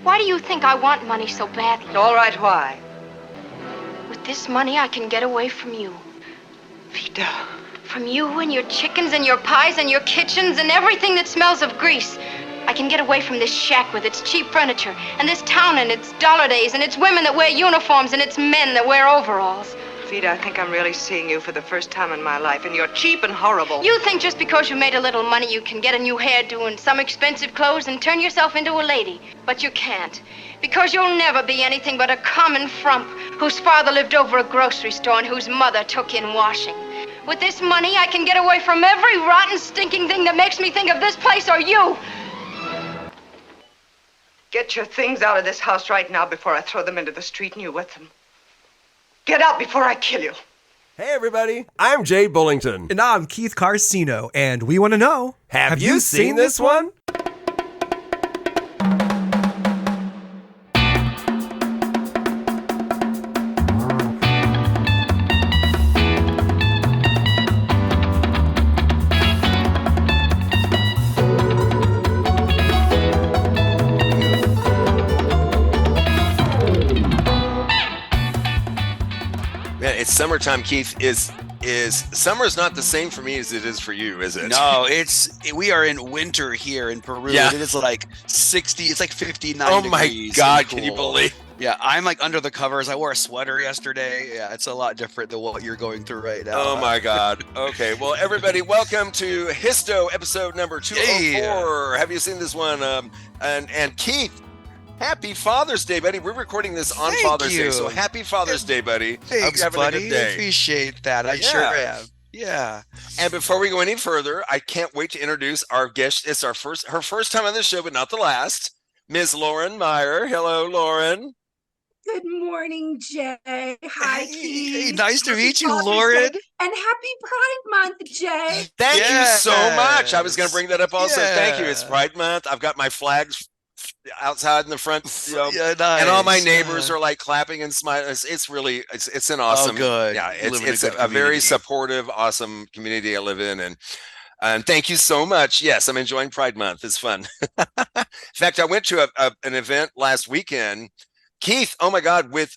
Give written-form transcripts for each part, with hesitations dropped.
Why do you think I want money so badly? All right, why? With this money, I can get away from you. Vida. From you and your chickens and your pies and your kitchens and everything that smells of grease. I can get away from this shack with its cheap furniture and this town and its dollar days and its women that wear uniforms and its men that wear overalls. Vida, I think I'm really seeing you for the first time in my life, and you're cheap and horrible. You think just because you made a little money you can get a new hairdo and some expensive clothes and turn yourself into a lady. But you can't. Because you'll never be anything but a common frump whose father lived over a grocery store and whose mother took in washing. With this money, I can get away from every rotten, stinking thing that makes me think of this place or you. Get your things out of this house right now before I throw them into the street and you with them. Get out before I kill you. Hey everybody, I'm Jay Bullington. And I'm Keith Carcino, and we want to know, Have you seen this one? It's summertime, Keith. Is summer's not the same for me as it is for you, is it? No, we are in winter here in Peru. Yeah. It is like 60, it's like 59 Oh degrees. my God, Cool. can you believe? Yeah, I'm like under the covers. I wore a sweater yesterday. Yeah, it's a lot different than what you're going through right now. Oh my God. Okay, well everybody, welcome to HYSTO episode number 204. Have you seen this one? And Keith, happy Father's Day, buddy. We're recording this on Thank Father's Day, you. so happy Father's Day, buddy. Thanks, Hope you're having buddy. a good day. Appreciate that. I sure am. Yeah. And before we go any further, I can't wait to introduce our guest. It's her first time on the show, but not the last. Ms. Lauren Meyer. Hello, Lauren. Good morning, Jay. Hi, Hey, Keith. nice to meet you, Father's Lauren. Day. And happy Pride Month, Jay. Thank you so much. I was going to Yes. bring that up also. Thank you. It's Yeah. Pride Month. I've got my flags outside in the front, Yeah, nice. and all my neighbors are like clapping and smiling. It's really it's an awesome. good. Yeah, You live in a it's good a very community. supportive, awesome community I live in, and thank you so much. Yes, I'm enjoying Pride Month. It's fun. In fact, I went to an event last weekend. Keith, oh my God, with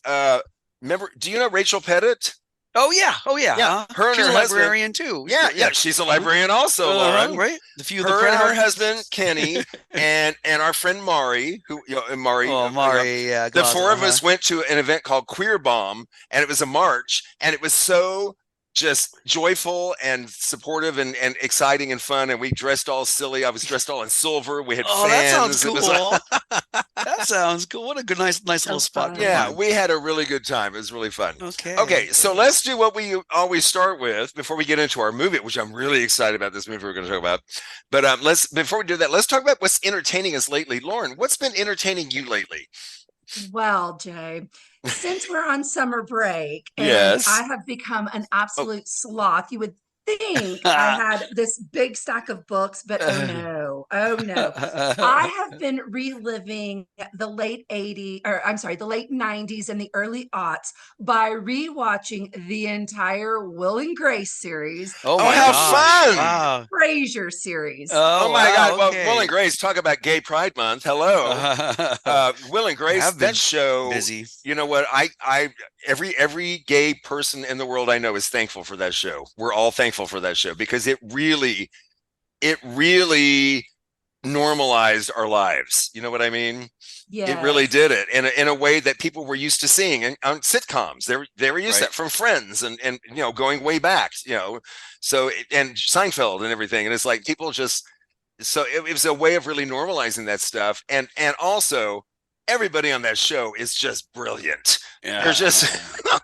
remember? Do you know Rachel Pettit? Oh yeah. Yeah, her and She's her a husband- librarian too. Yeah, she's a librarian also, Lauren. Right. The few Her and her husband Kenny and our friend Mari, who Mari. Oh, Mari, yeah. The four of us went to an event called Queer Bomb, and it was a march, and it was so just joyful and supportive and exciting and fun. And we dressed all silly. I was dressed all in silver. We had fans. That sounds It cool. was That sounds cool. What a good, nice little spot. to yeah, find. we had a really good time. It was really fun. Okay. Okay, so let's do what we always start with before we get into our movie, which I'm really excited about this movie we're going to talk about. But before we do that, let's talk about what's entertaining us lately. Lauren, what's been entertaining you lately? Well, Jay, since we're on summer break, and Yes. I have become an absolute sloth. You would think I had this big stack of books, but oh no. I have been reliving the late 90s and the early aughts by rewatching the entire Will and Grace series, Oh, Oh, my how gosh. fun. Wow. Frasier series. Oh my God! okay. Well, Will and Grace, talk about Gay Pride Month. Hello, Will and Grace. Have been That show. busy. You know what? Every gay person in the world I know is thankful for that show. We're all thankful for that show because it really normalized our lives. You know what I mean? Yeah. It really did it in a way that people were used to seeing on sitcoms. They were used to Right. that from Friends and going way back. So and Seinfeld and everything. And it's like people just it was a way of really normalizing that stuff. And also everybody on that show is just brilliant. Yeah. They're just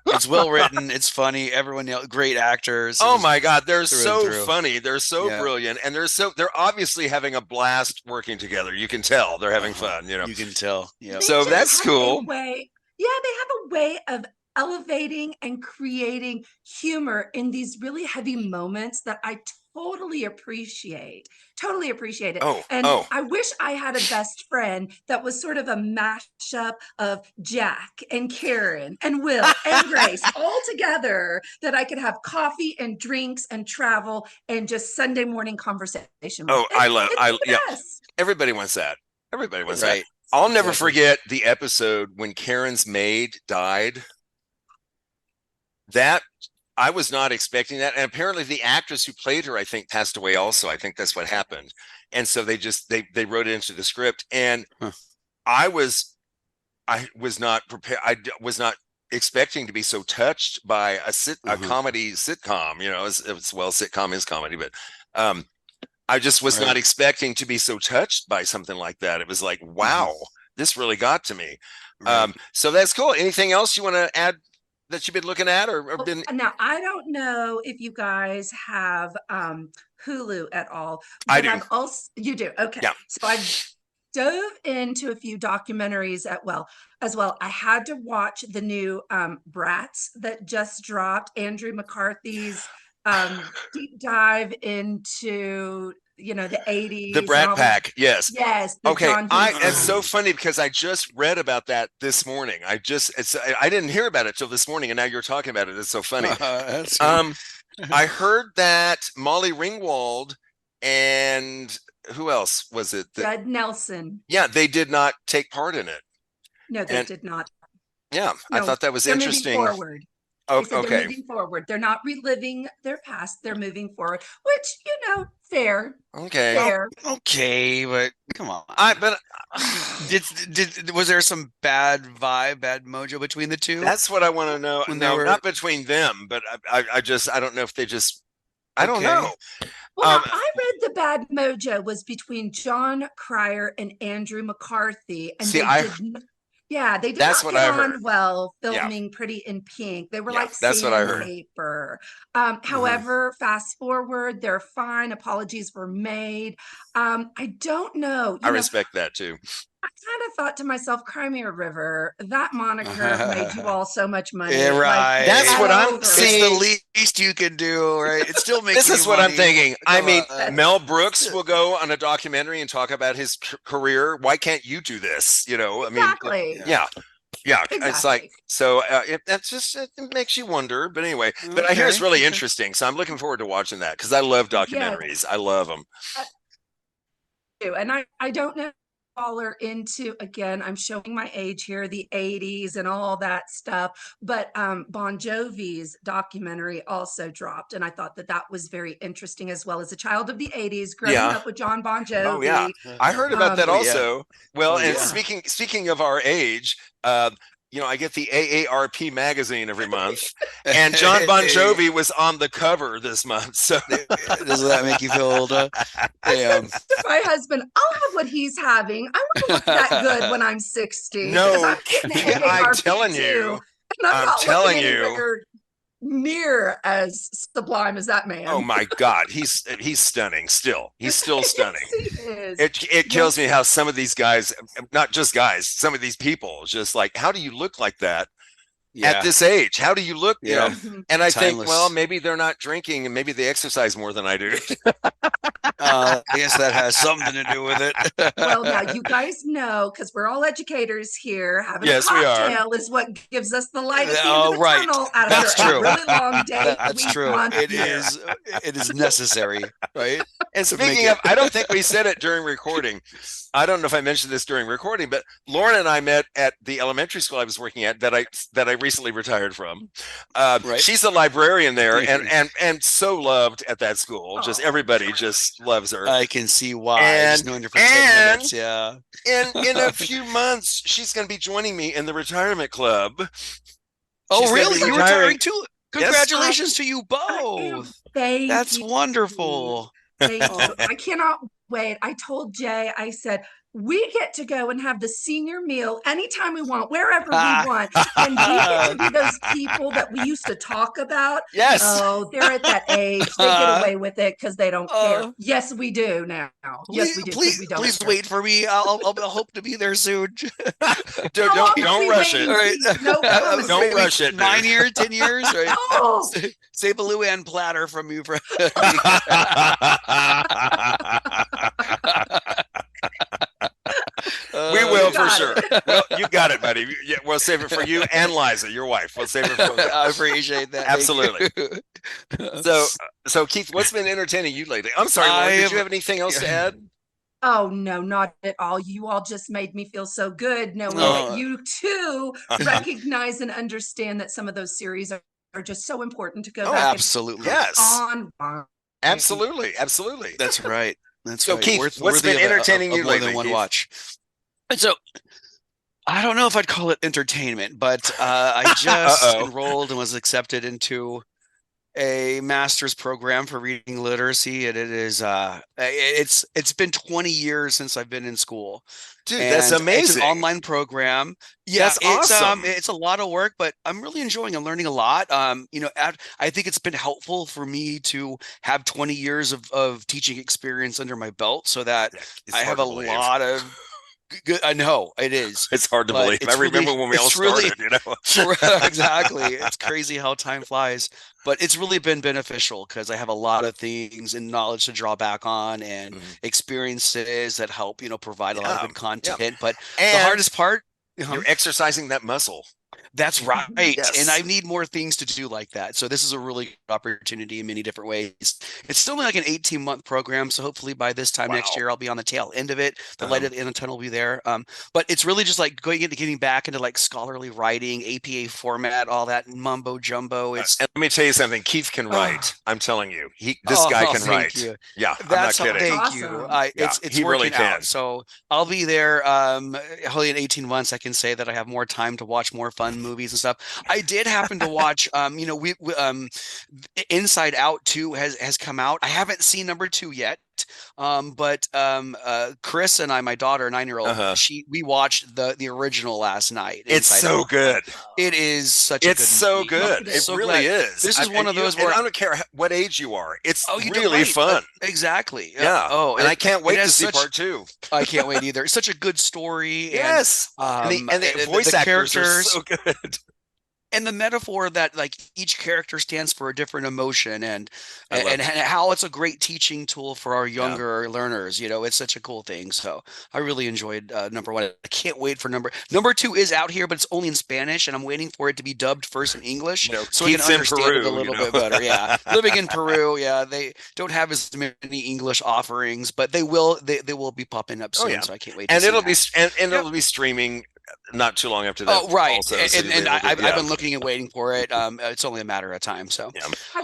It's well written. It's funny. Everyone, great actors. oh my God, they're through and so through. funny. They're so Yeah. brilliant, and they're obviously having a blast working together. You can tell they're having fun. You can tell. Yeah. They So just that's have a cool. way- they have a way of elevating and creating humor in these really heavy moments that I totally appreciate. Totally appreciate it. And I wish I had a best friend that was sort of a mashup of Jack and Karen and Will and Grace all together, that I could have coffee and drinks and travel and just Sunday morning conversation with. Oh, It's the yeah. best. Everybody wants that. Everybody wants Right. I'll never forget the episode when Karen's maid died. That I was not expecting that. And apparently the actress who played her, I think, passed away also. I think that's what happened. And so they wrote it into the script. And I was not prepared. I was not expecting to be so touched by a comedy sitcom, sitcom is comedy, but I just was not expecting to be so touched by something like that. It was like, wow, this really got to me. So that's cool. Anything else you want to add that you've been looking at or been? Now, I don't know if you guys have Hulu at all. I do. You do? Okay. Yeah. So I've dove into a few documentaries as well. I had to watch the new Brats that just dropped, Andrew McCarthy's deep dive into the 80s, the Brat Pack. Yes. Okay. It's so funny because I just read about that this morning. I didn't hear about it till this morning, and now you're talking about it. It's so funny. I heard that Molly Ringwald and who else was it? Judd Nelson. Yeah, they did not take part in it. No, they did not. Yeah, I thought that was interesting. Moving forward. Okay. They're moving forward. They're not reliving their past. They're moving forward, which, fair. Okay. Fair. Okay, but come on. Was there some bad vibe, bad mojo between the two? That's what I want to know. No, not between them, but I don't know if they just. I don't know. Well, I read the bad mojo was between John Cryer and Andrew McCarthy, and they did not get on well filming Pretty in Pink. They were like sandpaper. However, fast forward, they're fine. Apologies were made. I don't know. I respect that too. I kind of thought to myself, Crimea River, that moniker made you all so much money. Yeah, right. That's what I'm seeing. It's the least you can do, right? It still makes This is what I'm thinking. I mean, Mel Brooks will go on a documentary and talk about his career. Why can't you do this? Exactly. Yeah. Exactly. It's like, so it makes you wonder. But anyway, but I hear it's really interesting. So I'm looking forward to watching that because I love documentaries. I love them. And I don't know. Are into, again, I'm showing my age here, the 80s and all that stuff, but Bon Jovi's documentary also dropped, and I thought that was very interesting as well. As a child of the 80s, growing up with John Bon Jovi. Oh yeah, I heard about that also. Well, and speaking of our age, I get the AARP magazine every month, and John Bon Jovi was on the cover this month. So doesn't that make you feel older? My husband, I'll have what he's having. I want to look that good when I'm 60. No, I'm telling you. I'm telling you. Near as sublime as that man. Oh my God, he's stunning. Still, he's still stunning. Yes, he is. It kills me how some of these guys, not just guys, some of these people, just like, how do you look like that at this age? How do you look? And I think, well, maybe they're not drinking, and maybe they exercise more than I do. I guess that has something to do with it. Well, now you guys know, because we're all educators here. Having a cocktail is what gives us the light at the end of the tunnel after a really long day. That's true. It is necessary, right? And speaking of, I don't think we said it during recording. I don't know if I mentioned this during recording, but Lauren and I met at the elementary school I was working at that I recently retired from. She's a librarian there, and so loved at that school. Just everybody just loves her. I can see why. Just knowing her for 10 minutes, in a few months, she's going to be joining me in the retirement club. Oh, really? You're retiring too? Congratulations to you both. That's wonderful. I cannot wait. I told Jay, I said, we get to go and have the senior meal anytime we want, wherever we want. And we get to be those people that we used to talk about. Yes. Oh, they're at that age. They get away with it because they don't care. Yes, we do now. Yes, we do. Please wait for me. I'll hope to be there soon. Don't rush it. All right. No don't rush it. 9 years, 10 years, right? Oh. Save a Luann platter from you. We will for sure. Well, you got it, buddy. Yeah, we'll save it for you and Liza, your wife. We'll save it for you. I appreciate that. Absolutely. So Keith, what's been entertaining you lately? I'm sorry, Lauren, did you have anything else to add? Oh, no, not at all. You all just made me feel so good knowing that you too recognize and understand that some of those series are just so important to go back absolutely. On. Absolutely. That's right. So, Keith, what's been entertaining you lately? More than one watch. And so, I don't know if I'd call it entertainment, but I just enrolled and was accepted into a master's program for reading literacy, and it is it's been 20 years since I've been in school. Dude, that's amazing. It's an online program. Yeah, that's awesome. It's a lot of work, but I'm really enjoying and learning a lot. I think it's been helpful for me to have 20 years of teaching experience under my belt, so that I have a lot of good. I know it is. It's hard to believe. I remember when we all started. Exactly. It's crazy how time flies, but it's really been beneficial because I have a lot of things and knowledge to draw back on and experiences that help, provide a lot of good content. But the hardest part, you're exercising that muscle. That's right. Yes. And I need more things to do like that. So this is a really good opportunity in many different ways. It's still like an 18-month program. So hopefully by this time next year, I'll be on the tail end of it. The light at the end of the tunnel will be there. But it's really just like getting back into like scholarly writing, APA format, all that mumbo jumbo. And let me tell you something. Keith can write. I'm telling you, this guy can write. You. Yeah, that's I'm not kidding. Thank you. It's he working really can. out. So I'll be there. Hopefully in 18 months, I can say that I have more time to watch more fun movies and stuff. I did happen to watch Inside Out 2 has come out. I haven't seen number 2 yet. But Chris and I, my daughter, 9-year-old, we watched the original last night. It's so good. It is such a good movie. It's so good. It really is. This is one of those where I don't care what age you are. It's you really fun. Exactly. Yeah. And I can't wait to see such, part 2. I can't wait either. It's such a good story. Yes. And the voice actors are so good. And the metaphor that like each character stands for a different emotion and how it's a great teaching tool for our younger learners. It's such a cool thing. So I really enjoyed number 1. I can't wait for number 2 is out here, but it's only in Spanish, and I'm waiting for it to be dubbed first in English so we can understand it a little bit better. Yeah, living in Peru, they don't have as many English offerings, but they will. They will be popping up soon. So I can't wait. It'll be streaming not too long after that. Oh, right. Also, and I've been looking and waiting for it. It's only a matter of time. So,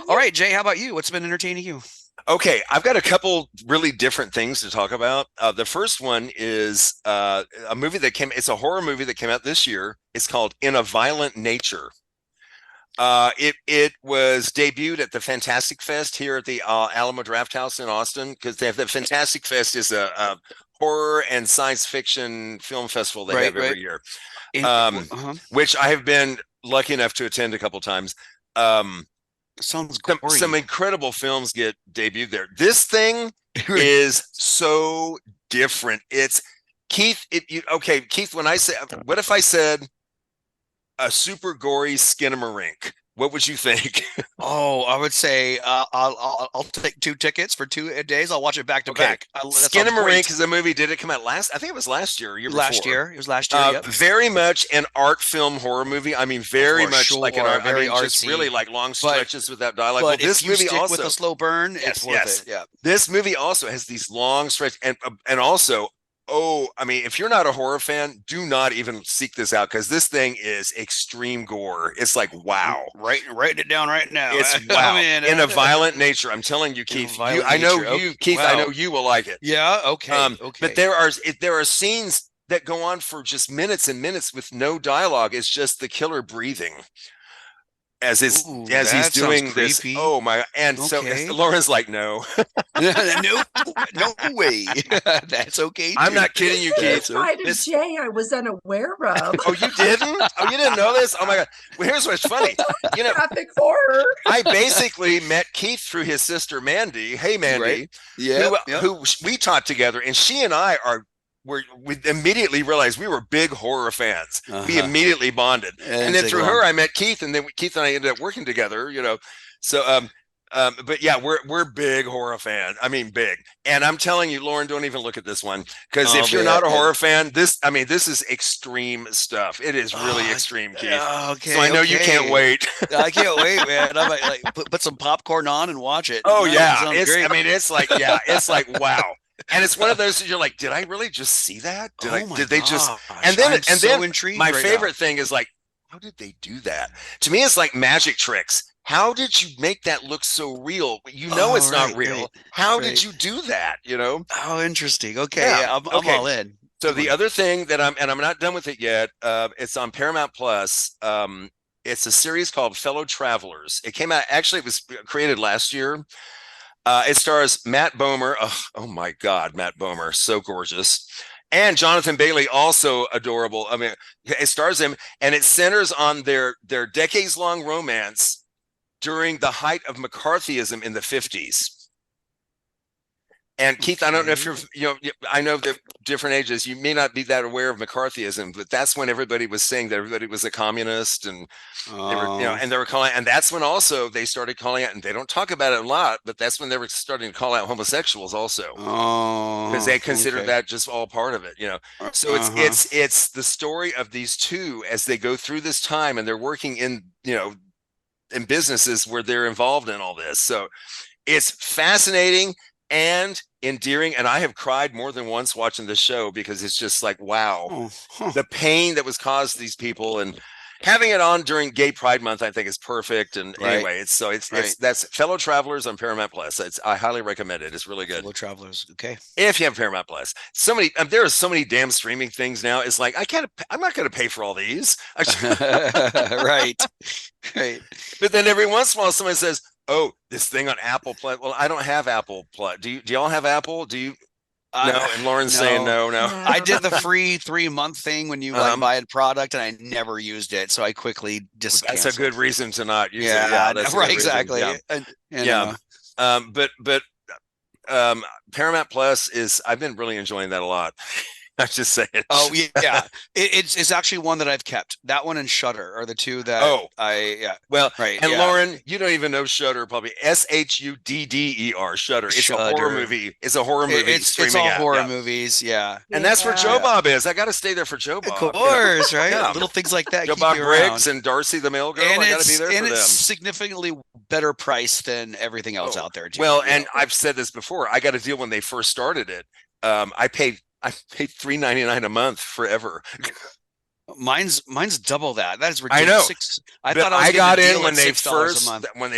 all right, Jay, how about you? What's been entertaining you? Okay, I've got a couple really different things to talk about. The first one is a movie it's a horror movie that came out this year. It's called In a Violent Nature. It was debuted at the Fantastic Fest here at the Alamo Drafthouse in Austin, because the Fantastic Fest is a horror and science fiction film festival they have every year, which I have been lucky enough to attend a couple times. Sounds some incredible films get debuted there. This thing is so different. It's Keith. Keith. What if I said a super gory Skinamarink? What would you think? I would say I'll take 2 tickets for 2 days. I'll watch it back to back. Skinamarink is a movie. Did it come out last? I think it was last year. Last year. It was last year. Yep. Very much an art film horror movie. I mean, very much like an art. Very artsy. Just really like long stretches without dialogue. But this movie also with a slow burn. It's worth it. Yeah. This movie also has these long stretches, and also. If you're not a horror fan, do not even seek this out, because this thing is extreme gore. It's like, wow. Writing it down right now. It's wow. In a Violent Nature. I'm telling you, Keith. I know you will like it. Yeah. Okay. But there are scenes that go on for just minutes and minutes with no dialogue. It's just the killer breathing. As he's doing this, so Lauren's like, no, no way, that's okay. I'm not kidding you, Keith. Jay, I was unaware of. Oh, you didn't? Oh, you didn't know this? Oh my God! Well, here's what's funny. Graphic horror. I basically met Keith through his sister Mandy. Hey, Mandy, who we taught together, and she and I we immediately realized we were big horror fans. We immediately bonded, and then through her I met Keith, and then Keith and I ended up working together. So but yeah, we're big horror fans. I mean, big. And I'm telling you, Lauren, don't even look at this one, because if you're not a horror fan, this is extreme stuff. It is really extreme, Keith. So I know you can't wait. I can't wait, man. I might put some popcorn on and watch it. Oh yeah, it's great. It's like wow. And it's one of those that you're like, did I really just see that? Did they just? And then intrigued my favorite thing is like, how did they do that? To me, it's like magic tricks. How did you make that look so real? It's not real. Right, how did you do that? Oh, interesting. Okay, yeah, I'm all in. So the other thing that I'm not done with it yet. It's on Paramount Plus. It's a series called Fellow Travelers. It came out, actually, it was created last year. It stars Matt Bomer. Oh my God, Matt Bomer, so gorgeous. And Jonathan Bailey, also adorable. I mean, it stars him, and it centers on their decades-long romance during the height of McCarthyism in the 50s. And Keith, I don't know if I know they're different ages. You may not be that aware of McCarthyism, but that's when everybody was saying that everybody was a communist, and they were calling, and that's when also they started calling out, and they don't talk about it a lot, but that's when they were starting to call out homosexuals also, because they considered that just all part of it, So it's the story of these two as they go through this time, and they're working in in businesses where they're involved in all this. So it's fascinating and endearing, and I have cried more than once watching this show, because it's just like, wow, the pain that was caused to these people, and having it on during Gay Pride Month, I think, is perfect. And anyway, that's Fellow Travelers on Paramount Plus. I highly recommend it. It's really good. Fellow Travelers, okay. If you have Paramount Plus, there are so many damn streaming things now. It's like I'm not going to pay for all these. Right. But then every once in a while, somebody says, "Oh, this thing on Apple Plus." Well, I don't have Apple Plus. Do y'all have Apple? Do you? No, and Lauren's saying no. I did the free 3-month thing when you buy a product, and I never used it, so I quickly just. That's a good reason to not use it. Yeah, right, exactly. But Paramount Plus I've been really enjoying that a lot. I'm just saying. Oh yeah, it's actually one that I've kept. That one and Shudder are the two that. And Lauren, you don't even know Shudder, probably SHUDDER. Shudder. It's a horror movie. It's a horror movie. It's all horror movies. Yeah. And that's where Joe Bob is. I got to stay there for Joe Bob. Of course, right? Yeah. Little things like that. Joe Bob Briggs and Darcy the Mail Girl. And I got to be there for them. And it's significantly better price than everything else out there. Too. Well, and I've said this before. I got a deal when they first started it. I paid $3.99 a month forever. Mine's double that. That is ridiculous. I know. I got in when they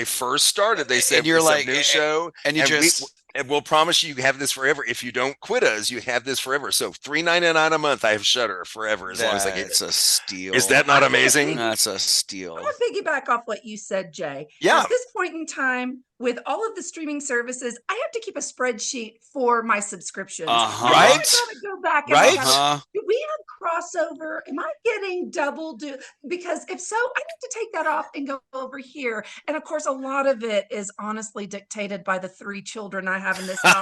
first started. They said, "You're like new show, and we'll promise you have this forever. If you don't quit us, you have this forever." So $3.99 a month. I have Shudder forever as long as I get it. It's a steal. Is that not amazing? That's a steal. I'm gonna piggyback off what you said, Jay. Yeah. At this point in time, with all of the streaming services, I have to keep a spreadsheet for my subscriptions. Right? I gotta go back and do we have crossover? Am I getting double due? Because if so, I need to take that off and go over here. And of course, a lot of it is honestly dictated by the 3 children I have in this house.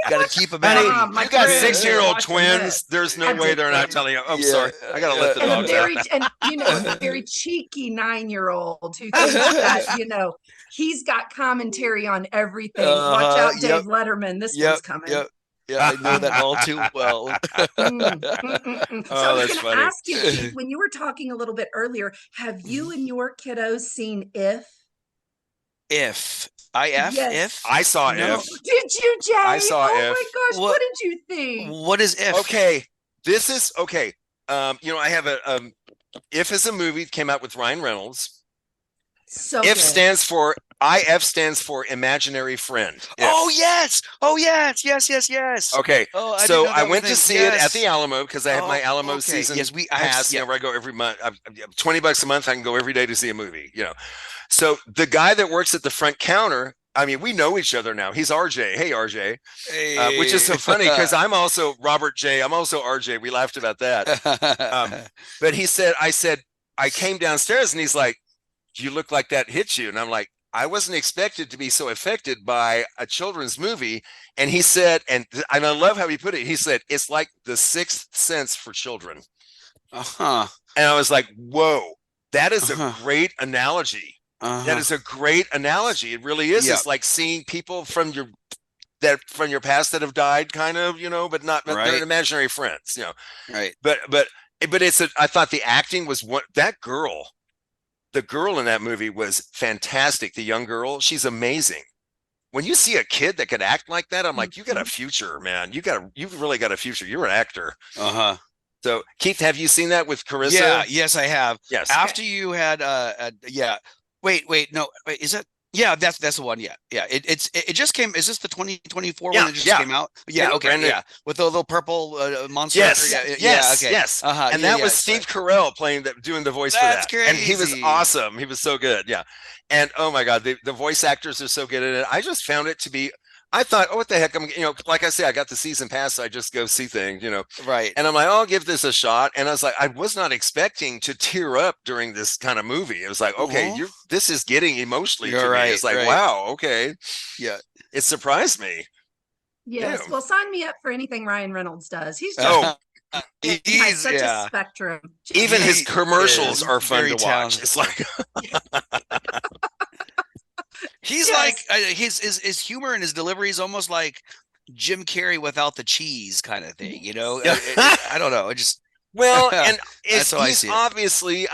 Gotta keep them out. You got 6-year-old twins. There's no way they're not telling you. I'm sorry. I gotta let the dogs out. And a very cheeky 9-year-old who thinks that, he's got commentary on everything. Watch out, Dave Letterman. This one's coming. Yeah, I know that all too well. So I was going to ask you, Keith, when you were talking a little bit earlier, have you and your kiddos seen If? If? If? I saw If. Did you, Jay? I saw If. Oh my gosh, what did you think? What is If? Okay, this is, okay. I have If is a movie that came out with Ryan Reynolds. So IF stands for imaginary friend. If. Oh yes. Yes. Okay. So I went to see it at the Alamo because I have my Alamo season pass. Where I go every month. $20 a month. I can go every day to see a movie. So the guy that works at the front counter. I mean, we know each other now. He's RJ. Hey, RJ. Hey. Which is so funny because I'm also Robert J. I'm also RJ. We laughed about that. But I came downstairs and he's like, "You look like that hit you." And I'm like, I wasn't expected to be so affected by a children's movie. And he said, and I love how he put it. He said, it's like The Sixth Sense for children. And I was like, whoa, that is a great analogy. That is a great analogy. It really is. It's like seeing people from your past that have died, kind of, but not they're imaginary friends, Right. But I thought the acting was the girl in that movie was fantastic. The young girl, she's amazing. when you see a kid that can act like that, I'm like, you got a future, man. You've really got a future. You're an actor. So Keith, have you seen that with Carissa? Yeah, yes, I have. Yes. After you had Wait, no, wait, is that? Yeah, that's the one. Yeah. It just came. Is this the 2024 one that just came out? Yeah, okay, yeah, with the little purple monster. Yes, yes, okay. yes. And that was Steve Carell doing the voice for that. That's crazy. And he was awesome. He was so good. Yeah. And oh my God, the voice actors are so good at it. I just found it to be. I thought, oh, what the heck? Like I say, I got the season pass, so I just go see things, Right. And I'm like, oh, I'll give this a shot. And I was like, I was not expecting to tear up during this kind of movie. It was like, okay, this is getting emotionally to me. It's like, wow, okay. Yeah. It surprised me. Yes. Well, sign me up for anything Ryan Reynolds does. He's he's such a spectrum. Even his commercials are fun to watch. It's like he's like his humor and his delivery is almost like Jim Carrey without the cheese kind of thing, I don't know. And he's obviously,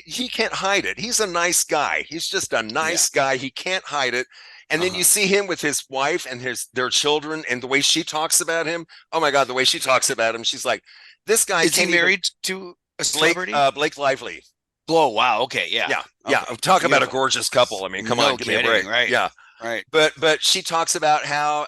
he can't hide it. He's a nice guy. He's just a nice guy. He can't hide it. And then you see him with his wife and their children, and the way she talks about him. Oh my God, the way she talks about him. She's like, this guy. Is he married to a celebrity? Blake Lively. Oh, wow. Okay. Yeah. Yeah. Yeah. Okay. Talk about a gorgeous couple. Come on, give me a break. Right. Yeah. Right. But she talks about how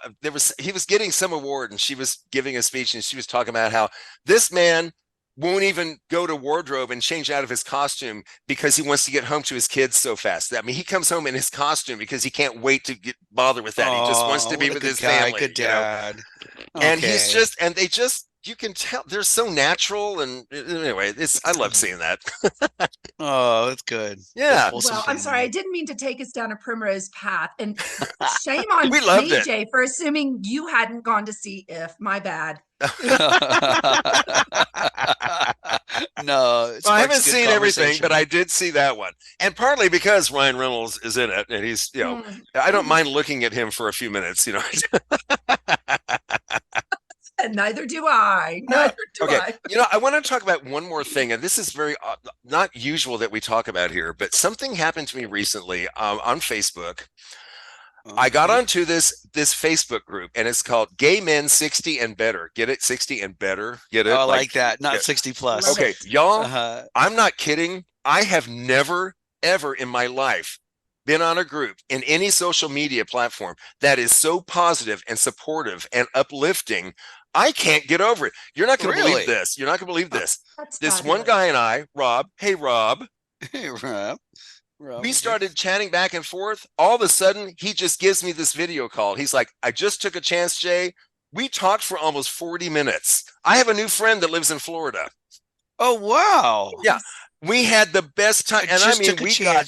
he was getting some award, and she was giving a speech, and she was talking about how this man won't even go to wardrobe and change out of his costume because he wants to get home to his kids so fast. He comes home in his costume because he can't wait to bother with that. He just wants to be with his family. Good dad. And you can tell they're so natural. And anyway, I love seeing that. Oh, that's good. Yeah. Well, I'm sorry. I didn't mean to take us down a primrose path. And shame on Jay for assuming you hadn't gone to see If. My bad. No, I haven't seen everything, but I did see that one, and partly because Ryan Reynolds is in it, and he's I don't mind looking at him for a few minutes, And neither do I. I want to talk about one more thing, and this is very not usual that we talk about here, but something happened to me recently on Facebook. I got onto this Facebook group, and it's called Gay Men 60 and Better. Get it? 60 and Better. Get it? Oh, I like that. Not 60 plus. Okay, y'all, I'm not kidding. I have never, ever in my life been on a group in any social media platform that is so positive and supportive and uplifting. I can't get over it. You're not going to believe this. You're not going to believe this. This one guy and I, Rob. Hey, Rob. Hey, Rob. We started chatting back and forth. All of a sudden, he just gives me this video call. He's like, I just took a chance, Jay. We talked for almost 40 minutes. I have a new friend that lives in Florida. Oh, wow. Yeah. We had the best time. And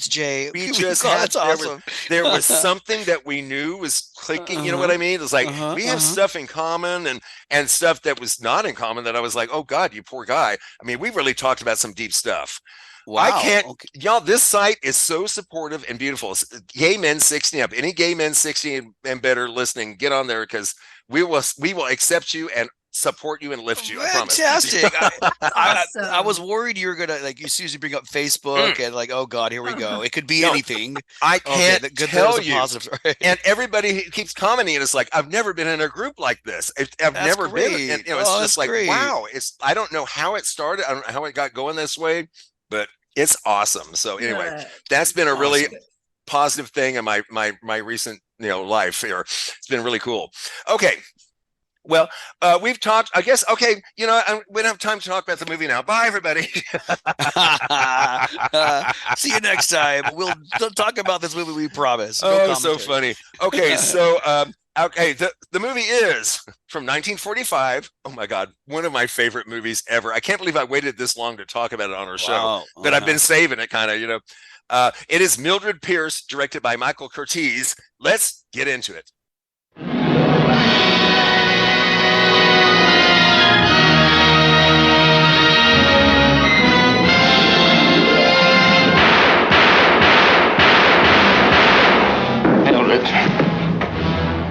Jay. We just that's awesome. There was something that we knew was clicking. You know what I mean? It's like we have stuff in common and stuff that was not in common that I was like, oh God, you poor guy. We really talked about some deep stuff. Wow. I can't, y'all, this site is so supportive and beautiful. Gay Men 60 up. Any gay men 60 and better listening, get on there because we will accept you and support you and lift you. Fantastic. I promise. I was worried you were gonna as soon as you bring up Facebook and oh God, here we go. It could be anything. I can't tell you. And everybody keeps commenting, and it's like, I've never been in a group like this. I've never been. And, it's just like, wow. I don't know how it started. I don't know how it got going this way, but it's awesome. So anyway, that's been a really positive thing in my recent life here. It's been really cool. Okay. Well, we've talked, I guess, okay, we don't have time to talk about the movie now. Bye, everybody. See you next time. We'll talk about this movie, we promise. So funny. Okay, so, the movie is from 1945. Oh, my God, one of my favorite movies ever. I can't believe I waited this long to talk about it on our show, but I've been saving it kind of, It is Mildred Pierce, directed by Michael Curtiz. Let's get into it.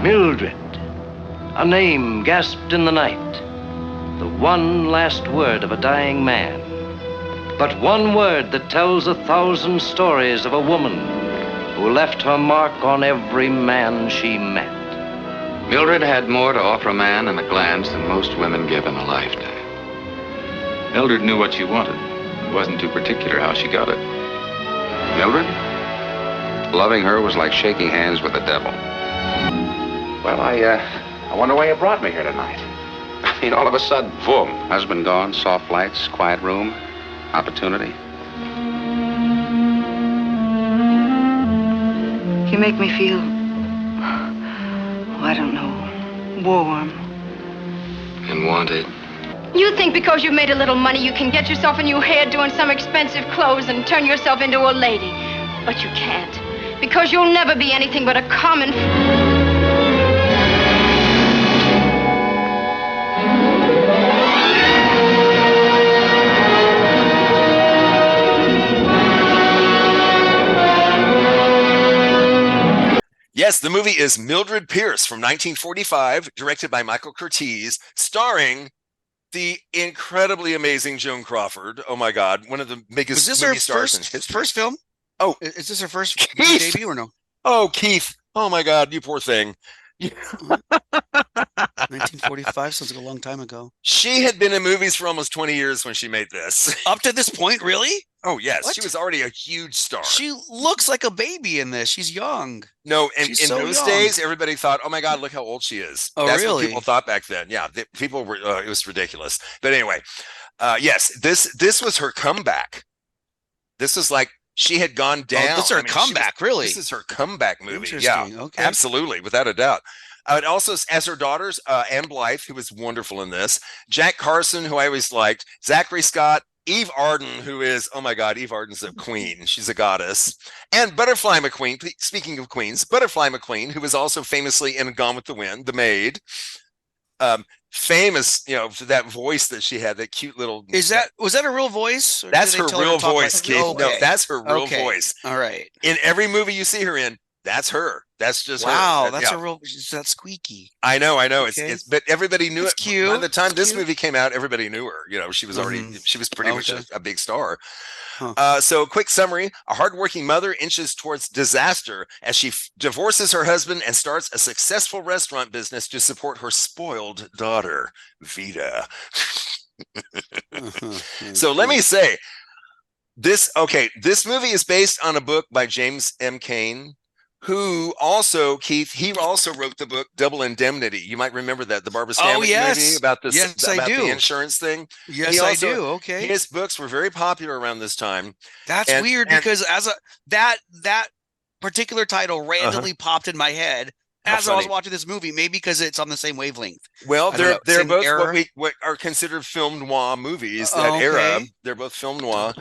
Mildred, a name gasped in the night, the one last word of a dying man, but one word that tells 1,000 stories of a woman who left her mark on every man she met. Mildred had more to offer a man in a glance than most women give in a lifetime. Mildred knew what she wanted. It wasn't too particular how she got it. Mildred? Loving her was like shaking hands with the devil. Well, I wonder why you brought me here tonight. I mean, all of a sudden, boom. Husband gone, soft lights, quiet room, opportunity. You make me feel, oh, I don't know, warm. And wanted. You think because you've made a little money, you can get yourself a new hairdo and some expensive clothes and turn yourself into a lady. But you can't, because you'll never be anything but a common... Yes, the movie is Mildred Pierce from 1945, directed by Michael Curtiz, starring the incredibly amazing Joan Crawford. Oh my God, one of the biggest movie stars in history. First film? Oh, is this her first debut or no? Oh, Keith. Oh my God, you poor thing. 1945 sounds like a long time ago. She had been in movies for almost 20 years when she made this. Up to this point, really? Oh, yes. What? She was already a huge star. She looks like a baby in this. She's young. No, and She's in so those young. days, everybody thought, oh my God, look how old she is. Oh, That's really? what people thought back then. Yeah, people were, it was ridiculous. But anyway, yes, this was her comeback. This was like, she had gone down. Oh, this is her comeback, really? This is her comeback movie. Interesting. Yeah, Okay. absolutely, without a doubt. It also, as her daughters, Anne Blythe, who was wonderful in this, Jack Carson, who I always liked, Zachary Scott, Eve Arden, who is, oh my God, Eve Arden's a queen. She's a goddess. And Butterfly McQueen, speaking of queens, Butterfly McQueen, who was also famously in Gone with the Wind, the maid. Famous, for that voice that she had, that cute little... Was that a real voice? That's her real voice, Keith. Okay. No, that's her real voice. All right. In every movie you see her in, that's her. That's just her. Wow, that's a real. That's squeaky. I know. Okay. It's but everybody knew That's it. cute. By the time this movie came out, everybody knew her. She was already. She was pretty much a big star. Huh. So, quick summary: a hardworking mother inches towards disaster as she divorces her husband and starts a successful restaurant business to support her spoiled daughter, Vita. So let me say. This movie is based on a book by James M. Cain, who also, Keith, he also wrote the book Double Indemnity. You might remember that, the Barbara Stanwyck movie about this, about the insurance thing. Yes, I do. Okay. His books were very popular around this time. That's weird because that particular title randomly popped in my head as I was watching this movie, maybe because it's on the same wavelength. Well, they're both what are considered film noir movies, that era. They're both film noir.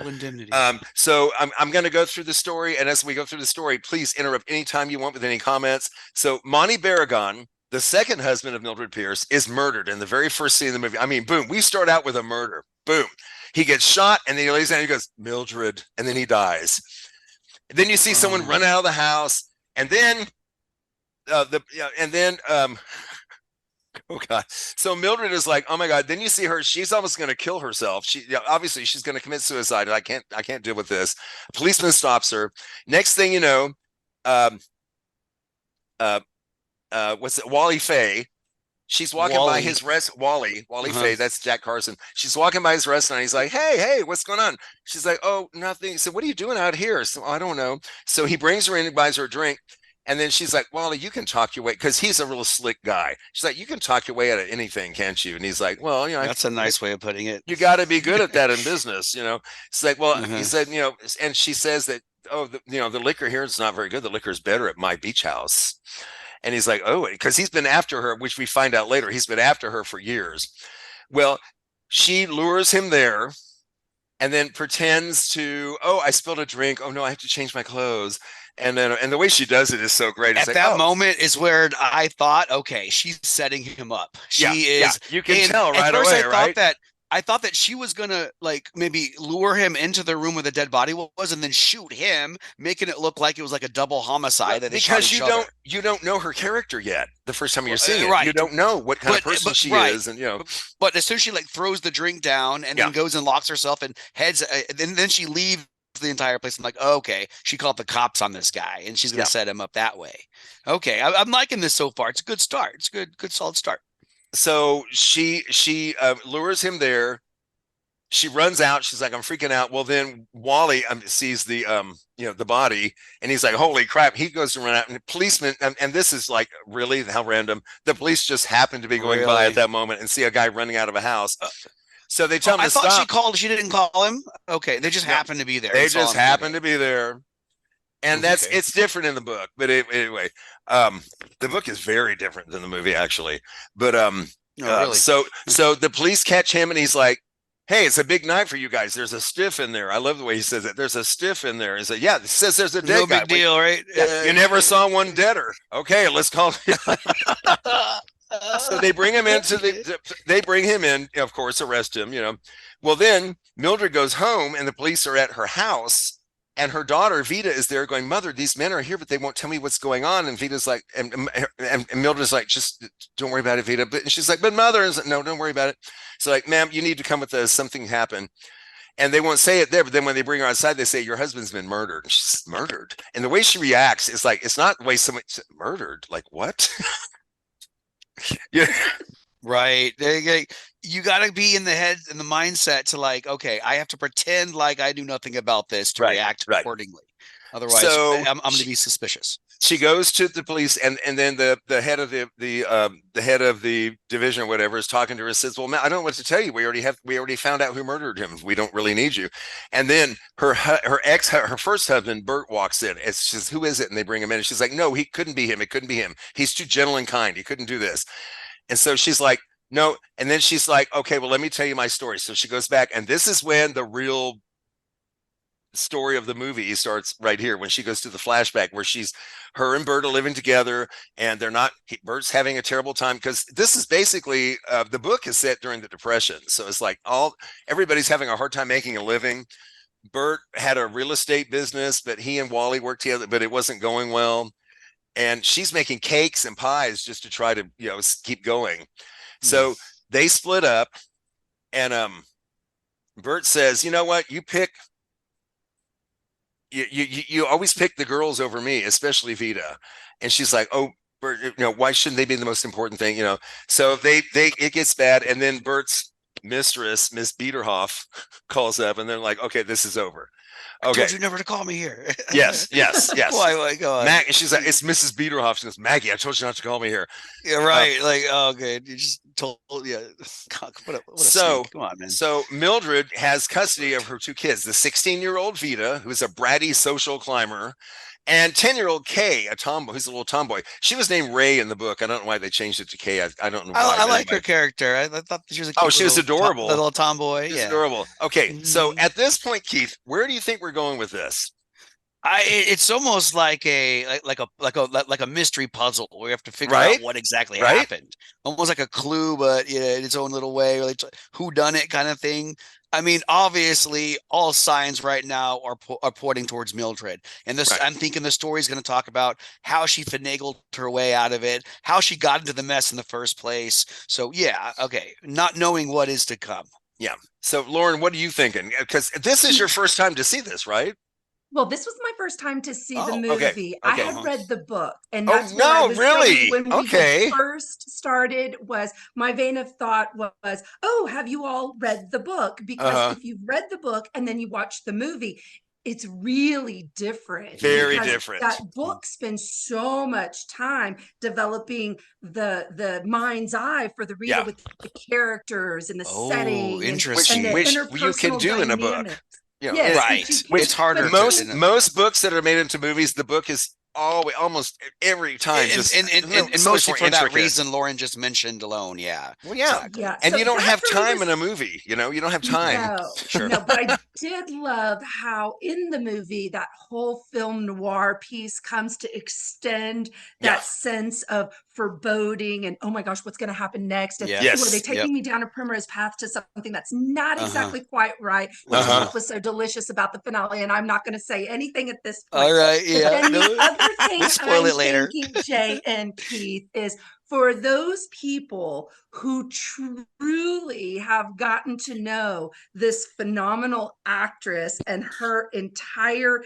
So I'm going to go through the story, and as we go through the story, please interrupt anytime you want with any comments. So Monty Barragan, the second husband of Mildred Pierce, is murdered in the very first scene of the movie. I mean, boom, we start out with a murder. Boom. He gets shot, and then he lays down and he goes, Mildred, and then he dies. And then you see someone run out of the house, and then oh God. So Mildred is like, oh my God. Then you see her, she's almost going to kill herself. Obviously she's going to commit suicide. I can't deal with this. A policeman stops her. Next thing you know, Wally Fay. She's walking by his Wally Fay, that's Jack Carson. She's walking by his restaurant. He's like, hey, what's going on? She's like, oh, nothing. He said, what are you doing out here? So I don't know. So he brings her in and buys her a drink. And then she's like, Wally, you can talk your way, because he's a real slick guy. She's like, you can talk your way out of anything, can't you? And he's like, well, that's a nice way of putting it. You got to be good at that in business, It's like, well, he said, and she says that, the liquor here is not very good. The liquor is better at my beach house. And he's like, oh, because he's been after her, which we find out later. He's been after her for years. Well, she lures him there and then pretends to, oh, I spilled a drink. Oh, no, I have to change my clothes. And the way she does it is so great. It's that moment is where I thought, okay, she's setting him up. She is. Yeah, you can tell right away, right? I thought that she was gonna maybe lure him into the room where the dead body was, and then shoot him, making it look like it was like a double homicide. That because you don't know her character yet. The first time you're seeing it, right. You don't know what kind of person she is, and But as soon as she throws the drink down and then goes and locks herself and heads, and then she leaves the entire place. I'm like, oh, okay, she called the cops on this guy, and she's gonna set him up that way. Okay, I'm liking this so far. It's a good start. It's a good solid start. So she lures him there. She runs out. She's like, I'm freaking out. Well, then Wally sees the the body, and he's like, holy crap. He goes to run out, and the policeman, and this is like, really, how random. The police just happen to be going by at that moment and see a guy running out of a house. So they tell him to stop. I thought she didn't call him. Okay, they just happened to be there. They just happened to be there. And it's different in the book. But anyway, the book is very different than the movie, actually. But really? So the police catch him, and he's like, hey, it's a big night for you guys. There's a stiff in there. I love the way he says it. There's a stiff in there. He's like, yeah, it says there's a dead guy. No big deal, right? You never saw one deader. Okay, let's call it. So they bring him into they bring him in, of course, arrest him, Well, then Mildred goes home, and the police are at her house, and her daughter Vita is there going, Mother, these men are here, but they won't tell me what's going on. And Vita's like, and Mildred's like, just don't worry about it, Vita. But she's like, but Mother is like, no, don't worry about it. So like, ma'am, you need to come with us. Something happened. And they won't say it there, but then when they bring her outside, they say, your husband's been murdered. And she's murdered. And the way she reacts is like, it's not the way someone murdered. Like, what? Yeah. Right. You got to be in the mindset to like, okay, I have to pretend like I do nothing about this to react accordingly. Otherwise, I'm going to be suspicious. She goes to the police, and then the head of the head of the division or whatever is talking to her and says, well, I don't know what to tell you. We already found out who murdered him. We don't really need you. And then her first husband, Bert, walks in. It's says, who is it? And they bring him in, and she's like, no, he couldn't be him. It couldn't be him. He's too gentle and kind. He couldn't do this. And so she's like, no. And then she's like, okay, well, let me tell you my story. So she goes back, and this is when the real story of the movie starts right here, when she goes to the flashback where her and Bert are living together, and Bert's having a terrible time, because this is basically the book is set during the Depression. So it's like everybody's having a hard time making a living. Bert had a real estate business, but he and Wally worked together, but it wasn't going well. And she's making cakes and pies just to try to, keep going. So they split up, and Bert says, you know what, you always pick the girls over me, especially Vita. And she's like, oh, Bert, why shouldn't they be the most important thing? So it gets bad. And then Bert's mistress, Miss Biederhoff, calls up, and they're like, okay, this is over. Okay. I told you never to call me here. Yes. Why, my God. She's like, it's Mrs. Biederhoff. She goes, Maggie, I told you not to call me here. Yeah, right. Okay. You just told, yeah. God, what a snake. Come on, man. So Mildred has custody of her two kids, the 16-year-old Vita, who's a bratty social climber, and 10-year-old Kay, a tomboy, who's a little tomboy. She was named Ray in the book. I don't know why they changed it to Kay. I don't know why. I like her character. I thought she was a cute she was adorable. Little tomboy. She's adorable. Okay, so at this point, Keith, where do you think we're going with this? It's almost like a mystery puzzle where you have to figure out what exactly happened. Almost like a clue, but in its own little way, or like who done it kind of thing. I mean, obviously, all signs right now are pointing towards Mildred. And this, I'm thinking the story is going to talk about how she finagled her way out of it, how she got into the mess in the first place. So, yeah, okay, not knowing what is to come. Yeah. So, Lauren, what are you thinking? Because this is your first time to see this, right? Well, this was my first time to see the movie. Okay. I had read the book, and that's where I was really? When we first started, was my vein of thought was, oh, have you all read the book? Because if you've read the book and then you watch the movie, it's really different. Very different. That book spends so much time developing the mind's eye for the reader with the characters and the setting. Interesting. Which you can do in a book. Yes, it's harder. Most books that are made into movies, the book is almost every time and mostly for that reason Lauren just mentioned alone. Well, and so you don't have time in a movie. You don't have time. No, but I did love how in the movie that whole film noir piece comes to extend that sense of foreboding and, oh my gosh, what's going to happen next? And are they taking me down a primrose path to something that's not exactly quite right? Which is what was so delicious about the finale. And I'm not going to say anything at this point. All right. But then the other thing we'll spoil it later. Thinking, Jay and Keith, is for those people who truly have gotten to know this phenomenal actress and her entire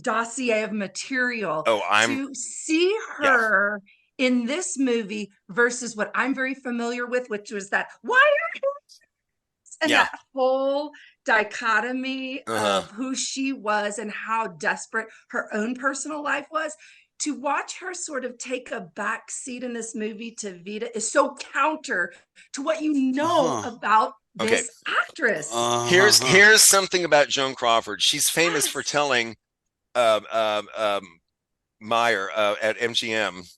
dossier of material, to see her in this movie versus what I'm very familiar with, which was that wire and that whole dichotomy of who she was and how desperate her own personal life was. To watch her sort of take a back seat in this movie to Vida is so counter to what you know about this actress. Here's something about Joan Crawford. She's famous for telling Meyer at MGM,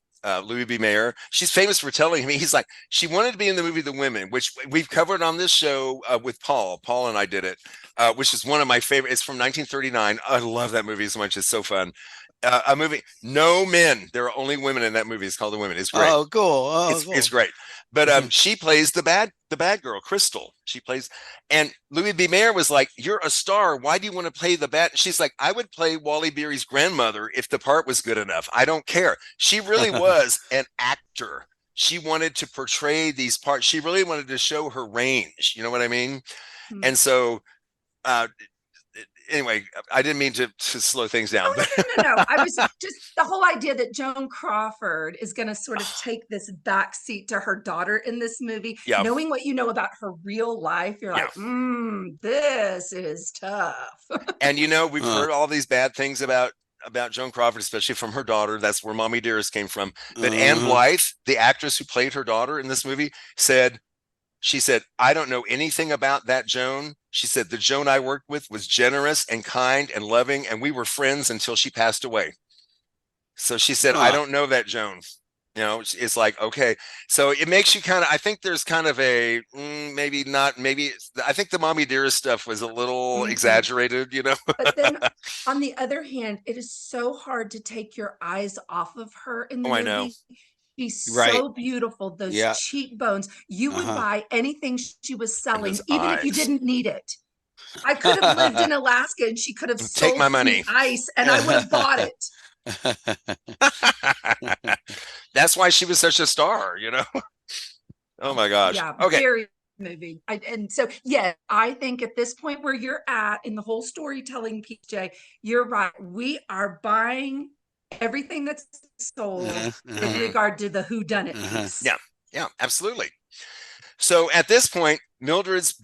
Louis B. Mayer. She's famous for telling me, he's like, she wanted to be in the movie The Women, which we've covered on this show with Paul. Paul and I did it, which is one of my favorite. It's from 1939. I love that movie so much. It's so fun. A movie, no men. There are only women in that movie. It's called The Women. It's great. Oh, cool. It's great. But she plays the bad girl, Crystal. She plays, and Louis B. Mayer was like, "You're a star. Why do you want to play the bad?" She's like, "I would play Wally Beery's grandmother if the part was good enough. I don't care." She really was an actor. She wanted to portray these parts. She really wanted to show her range. You know what I mean? Mm-hmm. And so, anyway, I didn't mean to slow things down. No. I was just the whole idea that Joan Crawford is going to sort of take this back seat to her daughter in this movie, knowing what you know about her real life. You're like, this is tough. And we've heard all these bad things about Joan Crawford, especially from her daughter. That's where Mommy Dearest came from. But Anne Blythe, the actress who played her daughter in this movie, she said, "I don't know anything about that Joan." She said, "The Joan I worked with was generous and kind and loving, and we were friends until she passed away." So she said, "I don't know that Joan." It's like, okay. So it makes you kind of, I think there's kind of a, maybe not, maybe, I think the Mommy Dearest stuff was a little exaggerated, But then on the other hand, it is so hard to take your eyes off of her in the movie. I know. She's so beautiful. Those cheekbones. You would buy anything she was selling, even if you didn't need it. I could have lived in Alaska and she could have sold my money. Me ice and I would have bought it. That's why she was such a star, Oh my gosh. Yeah, very moving. And so, I think at this point where you're at in the whole storytelling, PJ, you're right. We are buying everything that's sold in regard to the whodunit piece. Yeah, absolutely. So at this point, Mildred's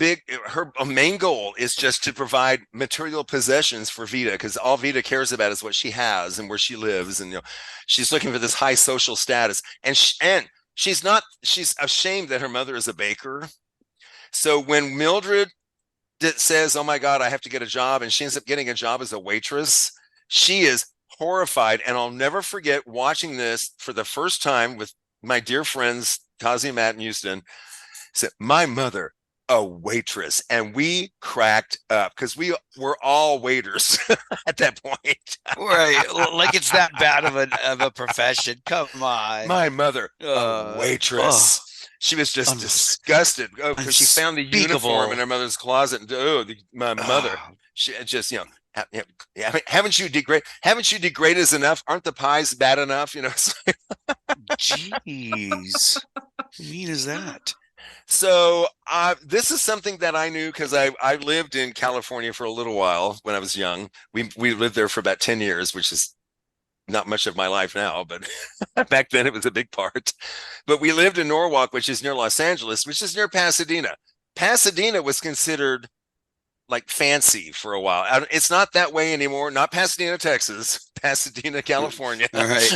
her main goal is just to provide material possessions for Vida, because all Vida cares about is what she has and where she lives, and she's looking for this high social status. And she's ashamed that her mother is a baker. So when Mildred says, "Oh my God, I have to get a job," and she ends up getting a job as a waitress, she is horrified. And I'll never forget watching this for the first time with my dear friends Tazi, Matt, and Houston. Said, "My mother, a waitress," and we cracked up because we were all waiters at that point. Right, like it's that bad of a profession. Come on, my mother, a waitress. She was just disgusted because she found the uniform in her mother's closet. And my mother, she just haven't you degraded us enough? Aren't the pies bad enough? Jeez, how mean is that? So this is something that I knew because I lived in California for a little while when I was young. We lived there for about 10 years, which is not much of my life now, but back then it was a big part. But we lived in Norwalk, which is near Los Angeles, which is near Pasadena. Pasadena was considered like fancy for a while. It's not that way anymore. Not Pasadena, Texas. Pasadena, California. All right.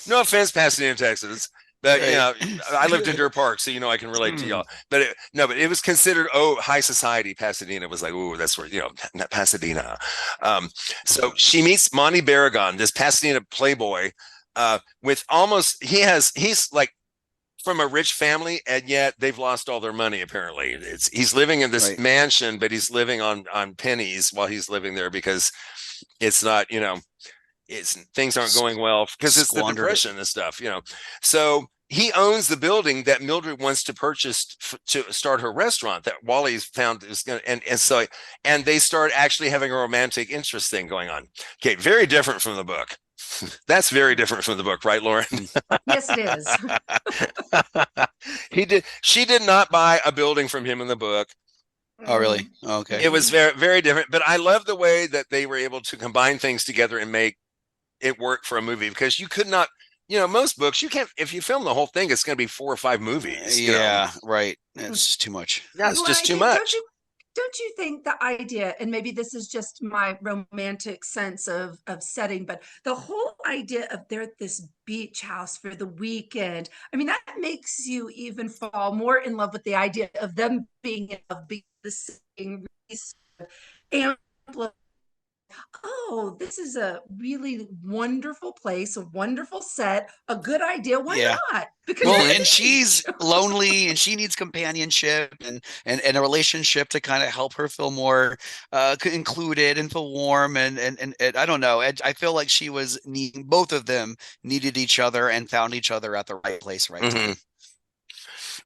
No offense, Pasadena, Texas. But I lived in Deer Park, so I can relate to y'all. But it was considered high society. Pasadena was like, that's where not Pasadena. So she meets Monty Barragan, this Pasadena playboy, with he's like from a rich family, and yet they've lost all their money. Apparently, he's living in this mansion, but he's living on pennies while he's living there because it's not things aren't going well because it's the Depression and stuff, So he owns the building that Mildred wants to purchase to start her restaurant that Wally's found is going to, and they start actually having a romantic interest thing going on. Okay, very different from the book. That's very different from the book, right, Lauren? Yes, it is. She did not buy a building from him in the book. Oh, really? Okay. It was very, very different. But I love the way that they were able to combine things together and make it work for a movie, because you could not, most books, you can't, if you film the whole thing, it's going to be 4 or 5 movies. Yeah, right. It's too much. That's just too much. Don't you think the idea, and maybe this is just my romantic sense of setting, but the whole idea of they're at this beach house for the weekend, I mean, that makes you even fall more in love with the idea of them being in love, being the same, amplified. Oh, this is a really wonderful place, a wonderful set, a good idea. Why not? Because and she's lonely and she needs companionship and a relationship to kind of help her feel more included and feel warm and I don't know. I feel like both of them needed each other and found each other at the right place, right time.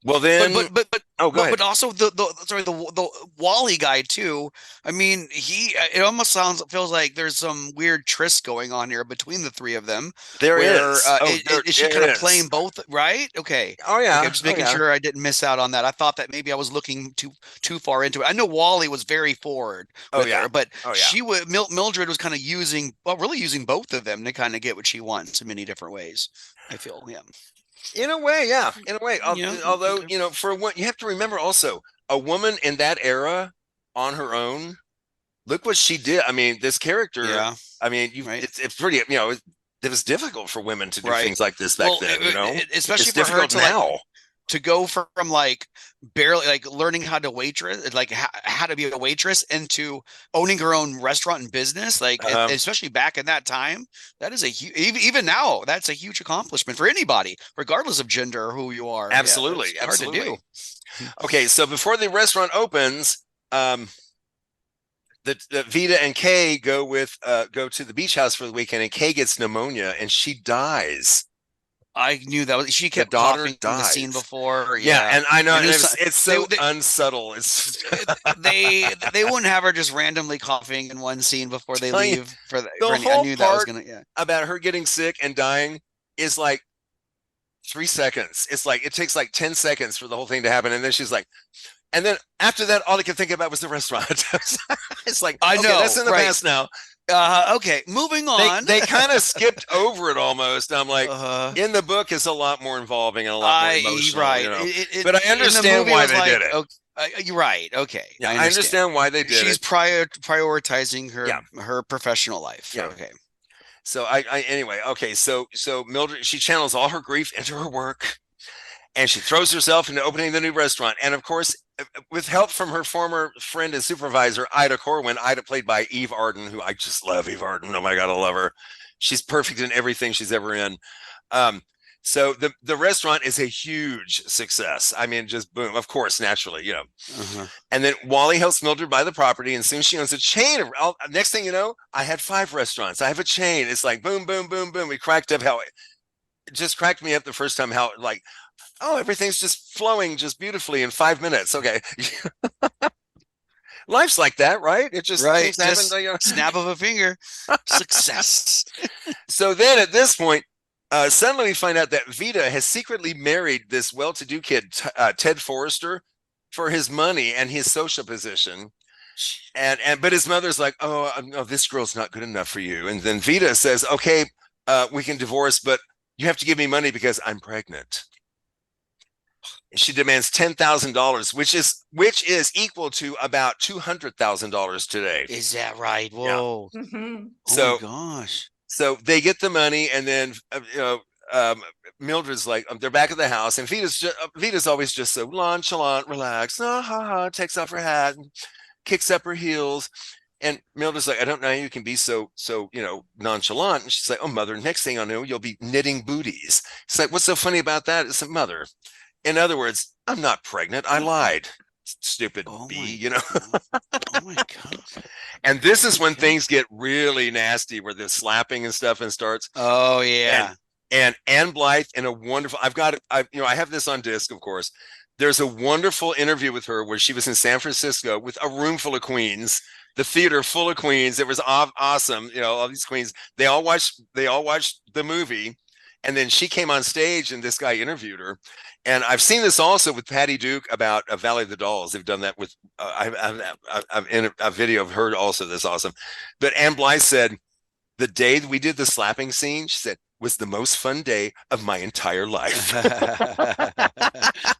Well, then, but also the Wally guy too. I mean, it almost feels like there's some weird tryst going on here between the three of them. Is she kind of playing both, right? Okay. Oh yeah. Okay, I'm just making sure I didn't miss out on that. I thought that maybe I was looking too far into it. I know Wally was very forward with her, but Mildred was kind of really using both of them to kind of get what she wants in many different ways. I feel, In a way, yeah. In a way, although for one, you have to remember also, a woman in that era on her own. Look what she did. I mean, this character. Yeah. I mean, it's pretty. It was difficult for women to do things like this back then. Especially it's for her to now. To go from barely learning how to waitress, how to be a waitress, into owning her own restaurant and business, especially back in that time, that is even now, that's a huge accomplishment for anybody, regardless of gender or who you are. Absolutely. Yeah, hard to do. Okay, so before the restaurant opens, the Vita and Kay go to the beach house for the weekend, and Kay gets pneumonia and she dies. I knew that she kept coughing in the scene before. Yeah, and I know it's so unsubtle. It's they wouldn't have her just randomly coughing in one scene before they leave. The whole part about her getting sick and dying is like 3 seconds. It's like it takes like 10 seconds for the whole thing to happen, and then she's like, and then after that, all I could think about was the restaurant. It's like, I know that's in the past now. Okay, moving on. They kind of skipped over it almost. I'm like, in the book, it's a lot more involving and a lot more emotional. Right. But I understand why they did it. You're right. Okay. Yeah, I understand why they did it. She's prioritizing her professional life. Yeah. Okay. So anyway, okay. So Mildred, she channels all her grief into her work, and she throws herself into opening the new restaurant. And of course, with help from her former friend and supervisor, Ida Corwin. Ida played by Eve Arden, who I just love. Eve Arden. Oh my God, I love her. She's perfect in everything she's ever in. So the restaurant is a huge success. I mean, just boom, of course, naturally, And then Wally helps Mildred buy the property, and soon she owns a chain of, next thing you know, I had 5 restaurants. I have a chain. It's like boom, boom, boom, boom. We cracked up it just cracked me up the first time how everything's just flowing just beautifully in 5 minutes. Okay. Life's like that, right? It just happen, snap of a finger. Success. So then at this point, suddenly we find out that Vita has secretly married this well-to-do kid, Ted Forrester, for his money and his social position. But his mother's like, no, this girl's not good enough for you. And then Vita says, okay, we can divorce, but you have to give me money because I'm pregnant. She demands $10,000, which is equal to about $200,000 today. Is that right? Whoa! Yeah. Mm-hmm. So, oh my gosh! So they get the money, and then Mildred's like, they're back at the house, and Vita's always just so nonchalant, relaxed, takes off her hat, and kicks up her heels, and Mildred's like, I don't know how you can be so nonchalant. And she's like, oh, Mother, next thing I know, you'll be knitting booties. It's like, what's so funny about that? It's like, Mother. In other words, I'm not pregnant. I lied. Stupid bee, Oh my God. And this is when things get really nasty, where the slapping and stuff starts. Oh yeah. And Anne Blythe in a wonderful, I have this on disc, of course. There's a wonderful interview with her where she was in San Francisco with a room full of queens, the theater full of queens. It was awesome. You know, all these queens, they all watched the movie. And then she came on stage and this guy interviewed her. And I've seen this also with Patty Duke about Valley of the Dolls. They've done that with, I've in a video of her also. That's awesome. But Anne Blythe said, the day we did the slapping scene, she said, was the most fun day of my entire life.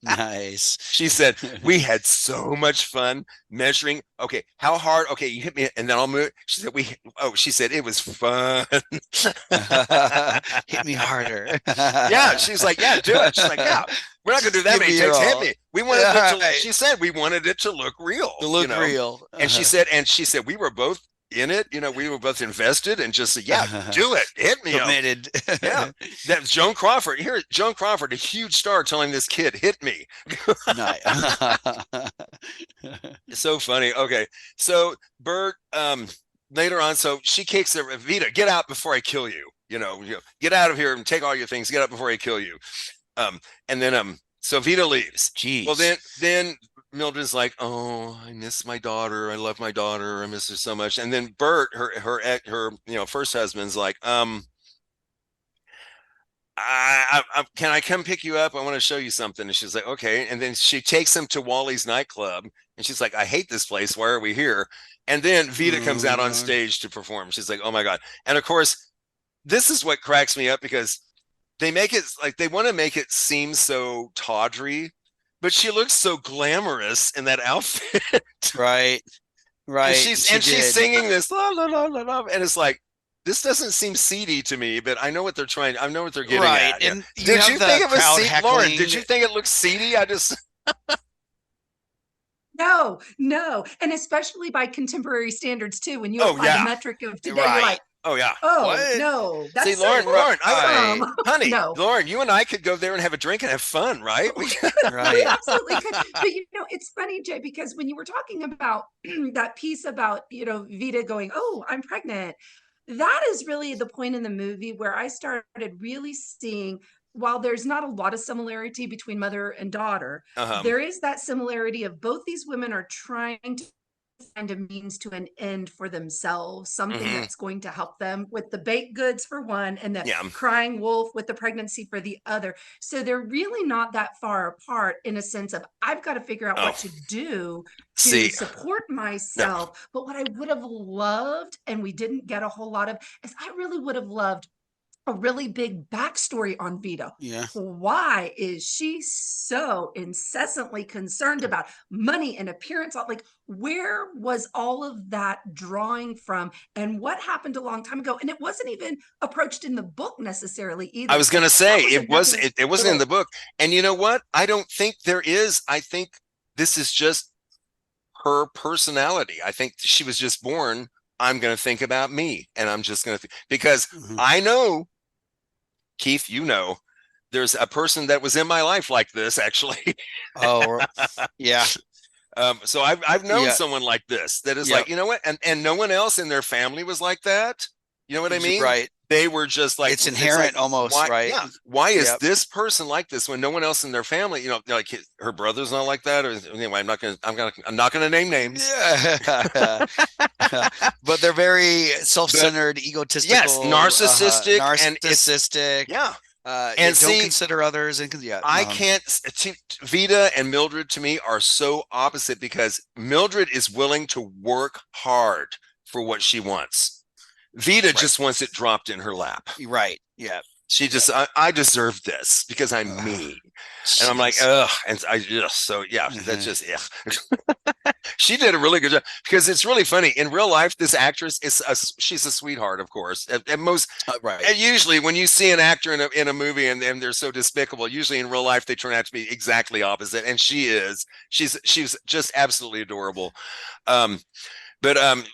Nice. She said, we had so much fun measuring. Okay, how hard? Okay, you hit me and then I'll move. She said, she said, it was fun. Hit me harder. Yeah, she's like, yeah, do it. She's like, yeah, we're not going to do that many takes. Hit me. We wanted it to, she said, we wanted it to look real. To look real. And she said, we were both in it, you know, we were both invested and just said, yeah, do it, hit me. Committed. Yeah, that's Joan Crawford. Here, Joan Crawford, a huge star, telling this kid, hit me. Nice. It's so funny. Okay, so Bert, later on, so she kicks her, Vita, get out before I kill you. You know, get out of here and take all your things. Get out before I kill you. And then so Vita leaves. Jeez. Well, then Mildred's like, oh, I miss my daughter. I love my daughter. I miss her so much. And then Bert, her first husband's like, can I come pick you up? I want to show you something. And she's like, okay. And then she takes him to Wally's nightclub. And she's like, I hate this place. Why are we here? And then Vita comes out on stage to perform. She's like, oh my God. And of course, this is what cracks me up because they make it like they want to make it seem so tawdry. But she looks so glamorous in that outfit. Right. And she's singing this la la la la la, and it's like, this doesn't seem seedy to me, but I know what they're trying. I know what they're getting at. And did you think it was seedy, Lauren? Did you think it looked seedy? I just No, and especially by contemporary standards too. When you apply the metric of today, you're like, oh yeah. Oh what? no, that's see, Lauren, honey, no. Lauren, you and I could go there and have a drink and have fun, right? Right. We absolutely could. But it's funny, Jay, because when you were talking about that piece about Vita going, "Oh, I'm pregnant," that is really the point in the movie where I started really seeing. While there's not a lot of similarity between mother and daughter, there is that similarity of both these women are trying to find a means to an end for themselves, something that's going to help them with the baked goods for one and the crying wolf with the pregnancy for the other. So they're really not that far apart in a sense of I've got to figure out what to do to support myself. But what I would have loved, and we didn't get a whole lot of, is I really would have loved a really big backstory on Vita. Yeah. Why is she so incessantly concerned about money and appearance? Like, where was all of that drawing from? And what happened a long time ago? And it wasn't even approached in the book necessarily either. I was going to say, it wasn't in the book. And you know what? I don't think there is. I think this is just her personality. I think she was just born, I'm going to think about me. And I'm just going to, because I know, Keith, there's a person that was in my life like this, actually. Oh, yeah. So I've known someone like this that is like, you know what? And no one else in their family was like that. You know what I mean? Right. They were just like, it's inherent almost, why, right? Yeah. Why is this person like this when no one else in their family, like her brother's not like that? Or anyway, I'm not gonna name names. Yeah. But they're very self-centered, egotistical. Yes, narcissistic. Narcissistic. And don't consider others. And I can't. Vita and Mildred to me are so opposite because Mildred is willing to work hard for what she wants. Vita just wants it dropped in her lap. Right. Yeah. She just, I deserve this because I'm me. And I'm like, ugh. And I just, so yeah, that's just, She did a really good job because it's really funny. In real life, this actress she's a sweetheart, of course. At most, and usually when you see an actor in a movie and they're so despicable, usually in real life, they turn out to be exactly opposite. And she's just absolutely adorable.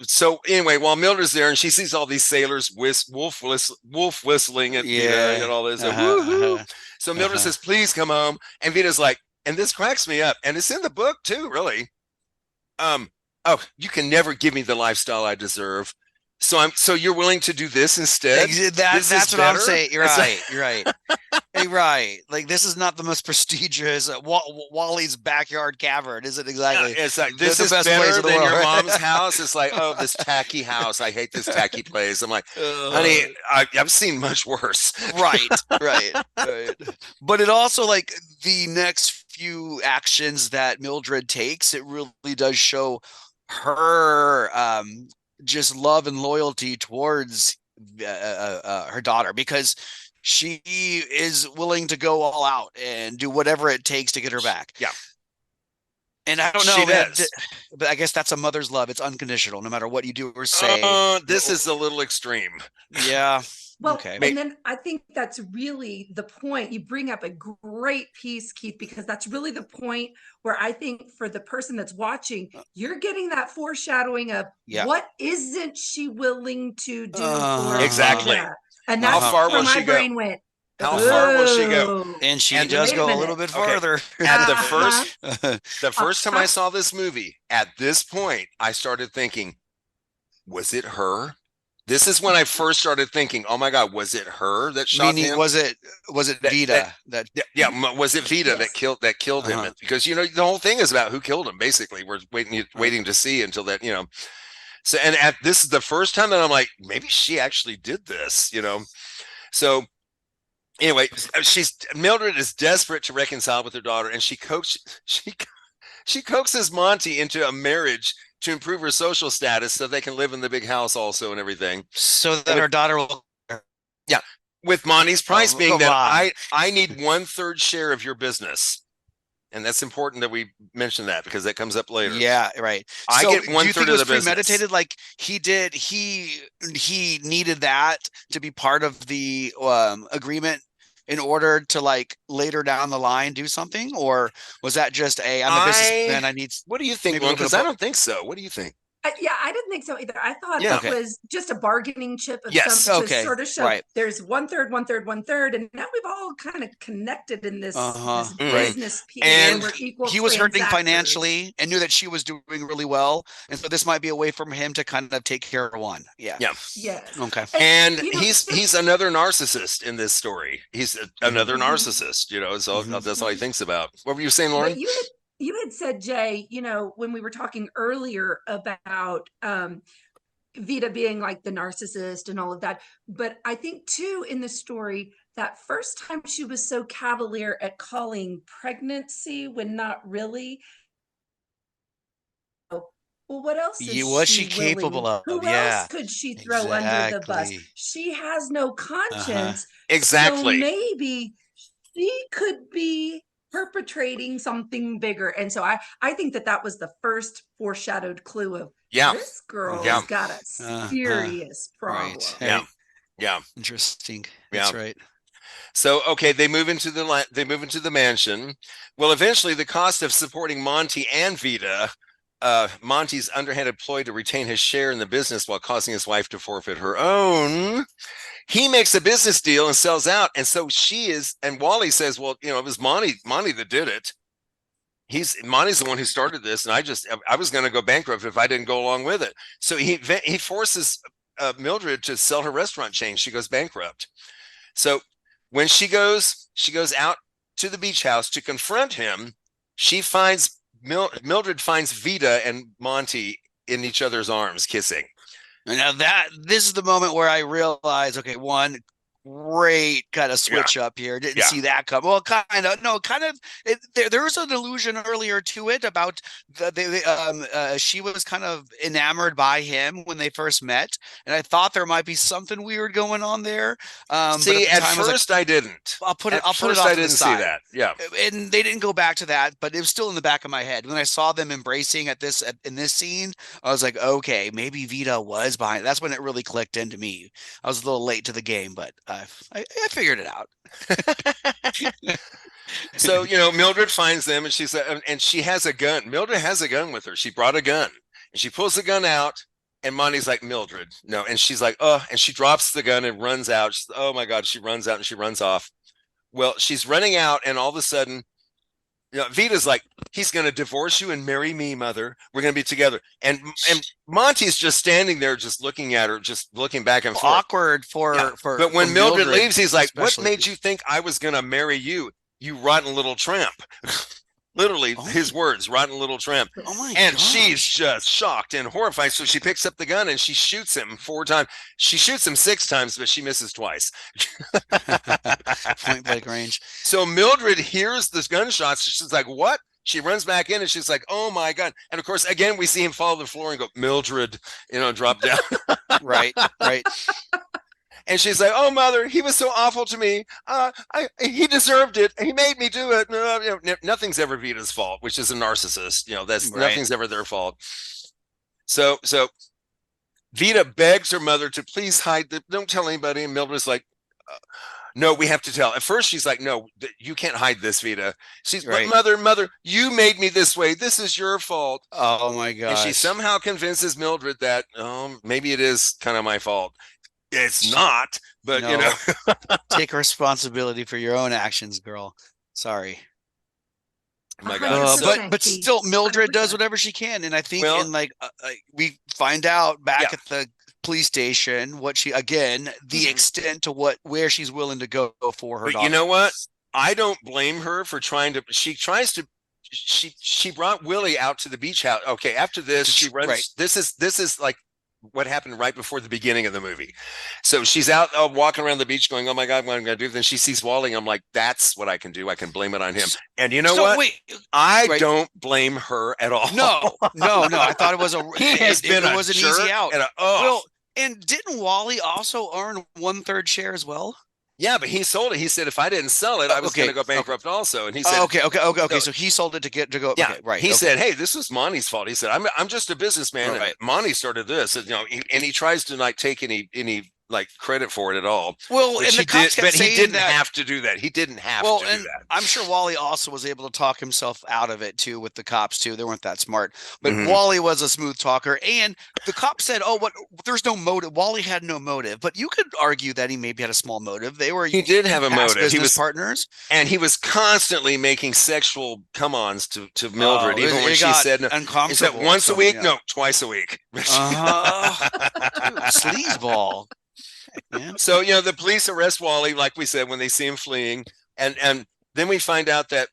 So anyway, while Mildred's there and she sees all these sailors wolf whistling at and all this, so Mildred says, "Please come home." And Vita's like, and this cracks me up, and it's in the book too, really. Oh, you can never give me the lifestyle I deserve. So you're willing to do this instead? That's what I'm saying. You're right. You're right. Hey, right. Like, this is not the most prestigious Wally's backyard cavern, is it? Exactly. Yeah, it's like, this is best better place than world, your right? mom's house. It's like, oh, this tacky house. I hate this tacky place. I'm like, honey, I've seen much worse. Right. But it also, like, the next few actions that Mildred takes, it really does show her just love and loyalty towards her daughter, because she is willing to go all out and do whatever it takes to get her back. Yeah. And I don't know, but I guess that's a mother's love. It's unconditional, no matter what you do or say. This is a little extreme. Yeah. Well, okay. And then I think that's really the point. You bring up a great piece, Keith, because that's really the point where I think for the person that's watching, you're getting that foreshadowing of what isn't she willing to do for exactly. Vida? And that's how far where will my she brain go? went. How far will she go? And she does go a little bit farther. At the first time I saw this movie, at this point, I started thinking, was it her? This is when I first started thinking, oh my God, was it her that shot him? Was it Vida was it Vida that killed him? Because the whole thing is about who killed him. Basically, we're waiting to see until that So this is the first time that I'm like, maybe she actually did this. So anyway, Mildred is desperate to reconcile with her daughter, and she coaxes Monty into a marriage to improve her social status so they can live in the big house also and everything. So that her daughter will. Yeah. With Monty's price being that I need 1/3 share of your business. And that's important that we mention that, because that comes up later. Yeah, right. I get 1/3 of the business. Do you think it was premeditated? Like he needed that to be part of the agreement in order to, like, later down the line do something? Or was that just I'm a businessman, I need... What do you think, Lauren? Because I don't think so. What do you think? I didn't think so either. I thought it was just a bargaining chip of to sort of show there's 1/3, 1/3, 1/3, and now we've all kind of connected in this, this business piece. And we're equal. He was hurting financially and knew that she was doing really well, and so this might be a way for him to kind of take care of one. Yeah. Okay. And he's another narcissist in this story. He's another narcissist. So that's all he thinks about. What were you saying, Lauren? You had said, Jay, when we were talking earlier about Vida being like the narcissist and all of that. But I think, too, in the story, that first time she was so cavalier at calling pregnancy when not really. Well, what else was she capable of? Who else could she throw under the bus? She has no conscience. Exactly. So maybe she could be perpetrating something bigger. And so I think that was the first foreshadowed clue of this girl's got a serious problem. Right. Yeah. Interesting. That's right. So, okay, they move into the mansion. Well, eventually the cost of supporting Monty and Vida, Monty's underhanded ploy to retain his share in the business while causing his wife to forfeit her own. He makes a business deal and sells out. And so and Wally says, well, it was Monty that did it. Monty's the one who started this. And I was going to go bankrupt if I didn't go along with it. So he forces Mildred to sell her restaurant chain. She goes bankrupt. So when she goes out to the beach house to confront him, Mildred finds Vida and Monty in each other's arms kissing. Now this is the moment where I realize, okay, one great kind of switch up here. Didn't see that come. Well, there was an allusion earlier to it about she was kind of enamored by him when they first met, and I thought there might be something weird going on there. See, at first I didn't. I'll put it off to the side. I didn't see that. Yeah, and they didn't go back to that, but it was still in the back of my head when I saw them embracing in this scene. I was like, okay, maybe Vida was behind it. That's when it really clicked into me. I was a little late to the game, but I figured it out. So, Mildred finds them, and she has a gun. Mildred has a gun with her. She brought a gun, and she pulls the gun out, and Monty's like, Mildred, no. And she's like, oh, and she drops the gun and runs out. Oh my God, she runs out and she runs off. Well, she's running out, and all of a sudden Vita's like, he's going to divorce you and marry me, mother. We're going to be together. And Monty's just standing there, just looking at her, just looking back and forth. Awkward But when Mildred leaves, he's like, especially. what made you think I was going to marry you, you rotten little tramp? Literally, his words, rotten little tramp. Oh my and gosh. She's just shocked and horrified. So she picks up the gun and she shoots him 4 times. She shoots him 6 times, but she misses twice. Point blank range. So Mildred hears this gunshots. She's like, what? She runs back in and she's like, oh my God. And of course, again, we see him fall to the floor and go, Mildred, drop down. Right. And she's like, oh, mother, he was so awful to me. He deserved it. He made me do it. Nothing's ever Vita's fault, which is a narcissist. Nothing's ever their fault. So Vita begs her mother to please hide. Don't tell anybody. And Mildred's like, no, we have to tell. At first, she's like, no, you can't hide this, Vita. She's right. But mother, you made me this way. This is your fault. Oh, my God. And she somehow convinces Mildred that, maybe it is kind of my fault. It's not, but take responsibility for your own actions, girl. Sorry. Oh my God. But still, Mildred 100%. Does whatever she can, and I think we find out back at the police station what she the extent to where she's willing to go for her. But you know what? I don't blame her for trying to. She tries to. She brought Willie out to the beach house. Okay, after this, she runs. Right. This is like what happened right before the beginning of the movie. So she's out walking around the beach going, oh my God, what am I going to do? Then she sees Wally. I'm like, that's what I can do. I can blame it on him. And you know what? I don't blame her at all. No. I thought it was an easy out. And didn't Wally also earn 1/3 share as well? Yeah, but he sold it. He said if I didn't sell it, I was going to go bankrupt also. And he said, okay. So he sold it to go. Yeah, okay, right. He said, hey, this was Monty's fault. He said, I'm just a businessman. Right. And Monty started this, and he tries to take any credit for it at all. Well, and the cops kept saying he didn't have to do that. He didn't have to do that. I'm sure Wally also was able to talk himself out of it too with the cops too. They weren't that smart, but Wally was a smooth talker. And the cops said, there's no motive. Wally had no motive, but you could argue that he maybe had a small motive. He did have a motive. He was partners, and he was constantly making sexual come-ons to Mildred, even when she said no. He said once a week, no, twice a week. Sleazeball. Yeah. So the police arrest Wally, like we said, when they see him fleeing, and then we find out that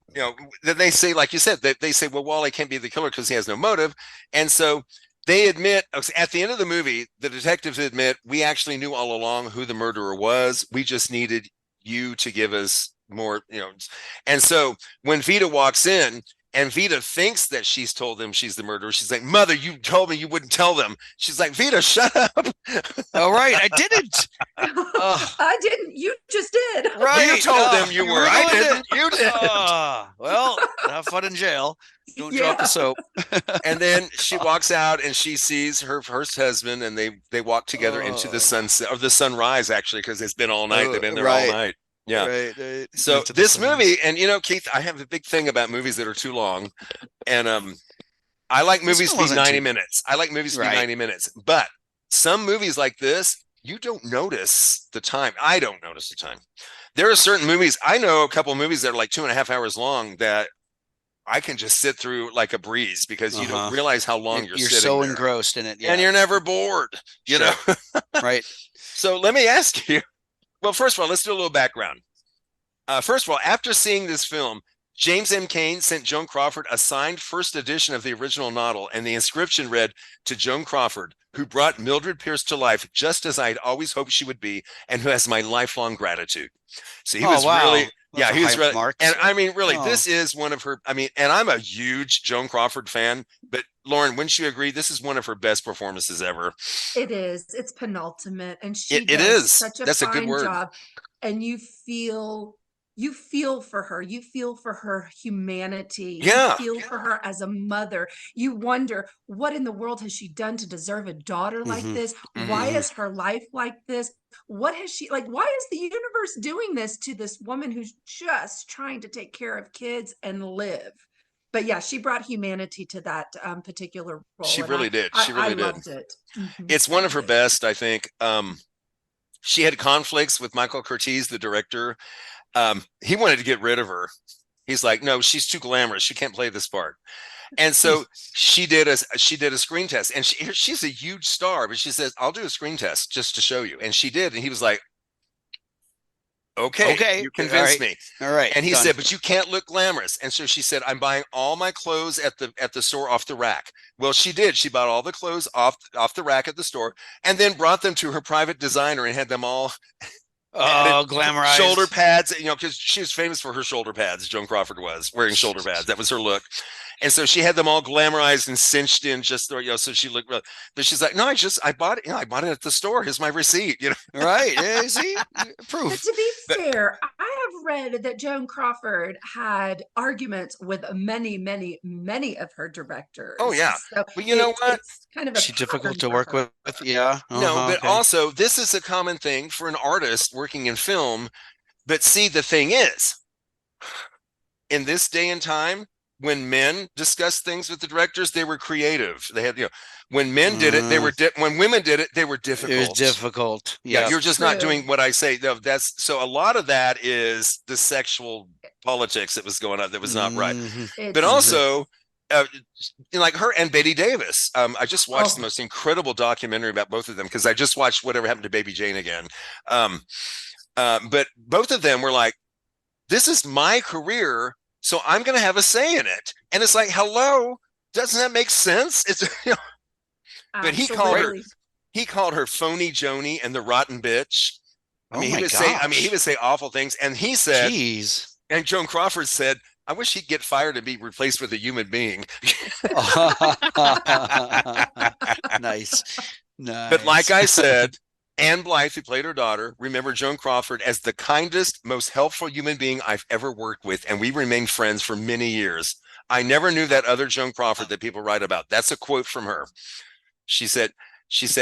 that they say, like you said, that they say, well, Wally can't be the killer because he has no motive, and so they admit at the end of the movie, the detectives admit we actually knew all along who the murderer was. We just needed you to give us more, and so when Vita walks in. And Vita thinks that she's told them she's the murderer. She's like, mother, you told me you wouldn't tell them. She's like, Vita, shut up. All right, I didn't. I didn't. You just did. Right. You told them you were. I didn't. You did. Well, have fun in jail. Don't drop the soap. And then she walks out and she sees her first husband, and they walk together into the sunset, or the sunrise, actually, because it's been all night. They've been there all night. Yeah. Right. So this movie, and Keith, I have a big thing about movies that are too long, and I like movies to be 90 minutes. I like movies to be 90 minutes, but some movies like this, you don't notice the time. I don't notice the time. There are certain movies. I know a couple of movies that are like 2.5 hours long that I can just sit through like a breeze because you don't realize how long you're sitting so there. Engrossed in it, and you're never bored. You know, right? So let me ask you. Well, first of all, let's do a little background. First of all, after seeing this film, James M. Cain sent Joan Crawford a signed first edition of the original novel, and the inscription read, to Joan Crawford, who brought Mildred Pierce to life just as I'd always hoped she would be, and who has my lifelong gratitude. So he was really... That's he was really... And I mean, really, this is one of her... I mean, and I'm a huge Joan Crawford fan, but Lauren, wouldn't you agree? This is one of her best performances ever. It is. It's penultimate, and she it is such a That's fine a good word. Job, and you feel for her. You feel for her humanity. Yeah. You feel for her as a mother. You wonder, what in the world has she done to deserve a daughter like this? Why is her life like this? What has she, why is the universe doing this to this woman who's just trying to take care of kids and live? But yeah, she brought humanity to that particular role. She really did. She really did. I loved it. It's one of her best, I think. She had conflicts with Michael Curtiz, the director. He wanted to get rid of her. He's like, no, she's too glamorous. She can't play this part. And so she did a screen test, and she's a huge star, but she says, I'll do a screen test just to show you. And she did. And he was like, okay, you convinced me. All right. And he said, but you can't look glamorous. And so she said, I'm buying all my clothes at the store off the rack. Well, she did. She bought all the clothes off the rack at the store and then brought them to her private designer and had them all glamorized. Shoulder pads, because she was famous for her shoulder pads. Joan Crawford was wearing shoulder pads. That was her look. And so she had them all glamorized and cinched in just so she looked real. But she's like, no, I bought it. I bought it at the store. Here's my receipt. Right? Yeah, see, proof. But to be fair, I have read that Joan Crawford had arguments with many, many, many of her directors. Oh yeah. So well, you know what? It's kind of she's difficult to work with. Yeah. No, but also this is a common thing for an artist working in film. But see, the thing is, in this day and time, when men discussed things with the directors, they were creative. They had, when men did it, they were when women did it, they were difficult. It was difficult. Yeah, you're just not doing what I say. That's so a lot of that is the sexual politics that was going on that was not right. But also, like her and Betty Davis. I just watched the most incredible documentary about both of them because I just watched Whatever Happened to Baby Jane again. But both of them were like, this is my career. So I'm going to have a say in it. And it's like, hello, doesn't that make sense? It's, but he called her phony Joni and the rotten bitch. He would say awful things. And he said, jeez. And Joan Crawford said, I wish he'd get fired and be replaced with a human being. Nice. But like I said, Anne Blythe, who played her daughter, remembered Joan Crawford as the kindest, most helpful human being I've ever worked with, and we remained friends for many years. I never knew that other Joan Crawford that people write about. That's a quote from her. She said,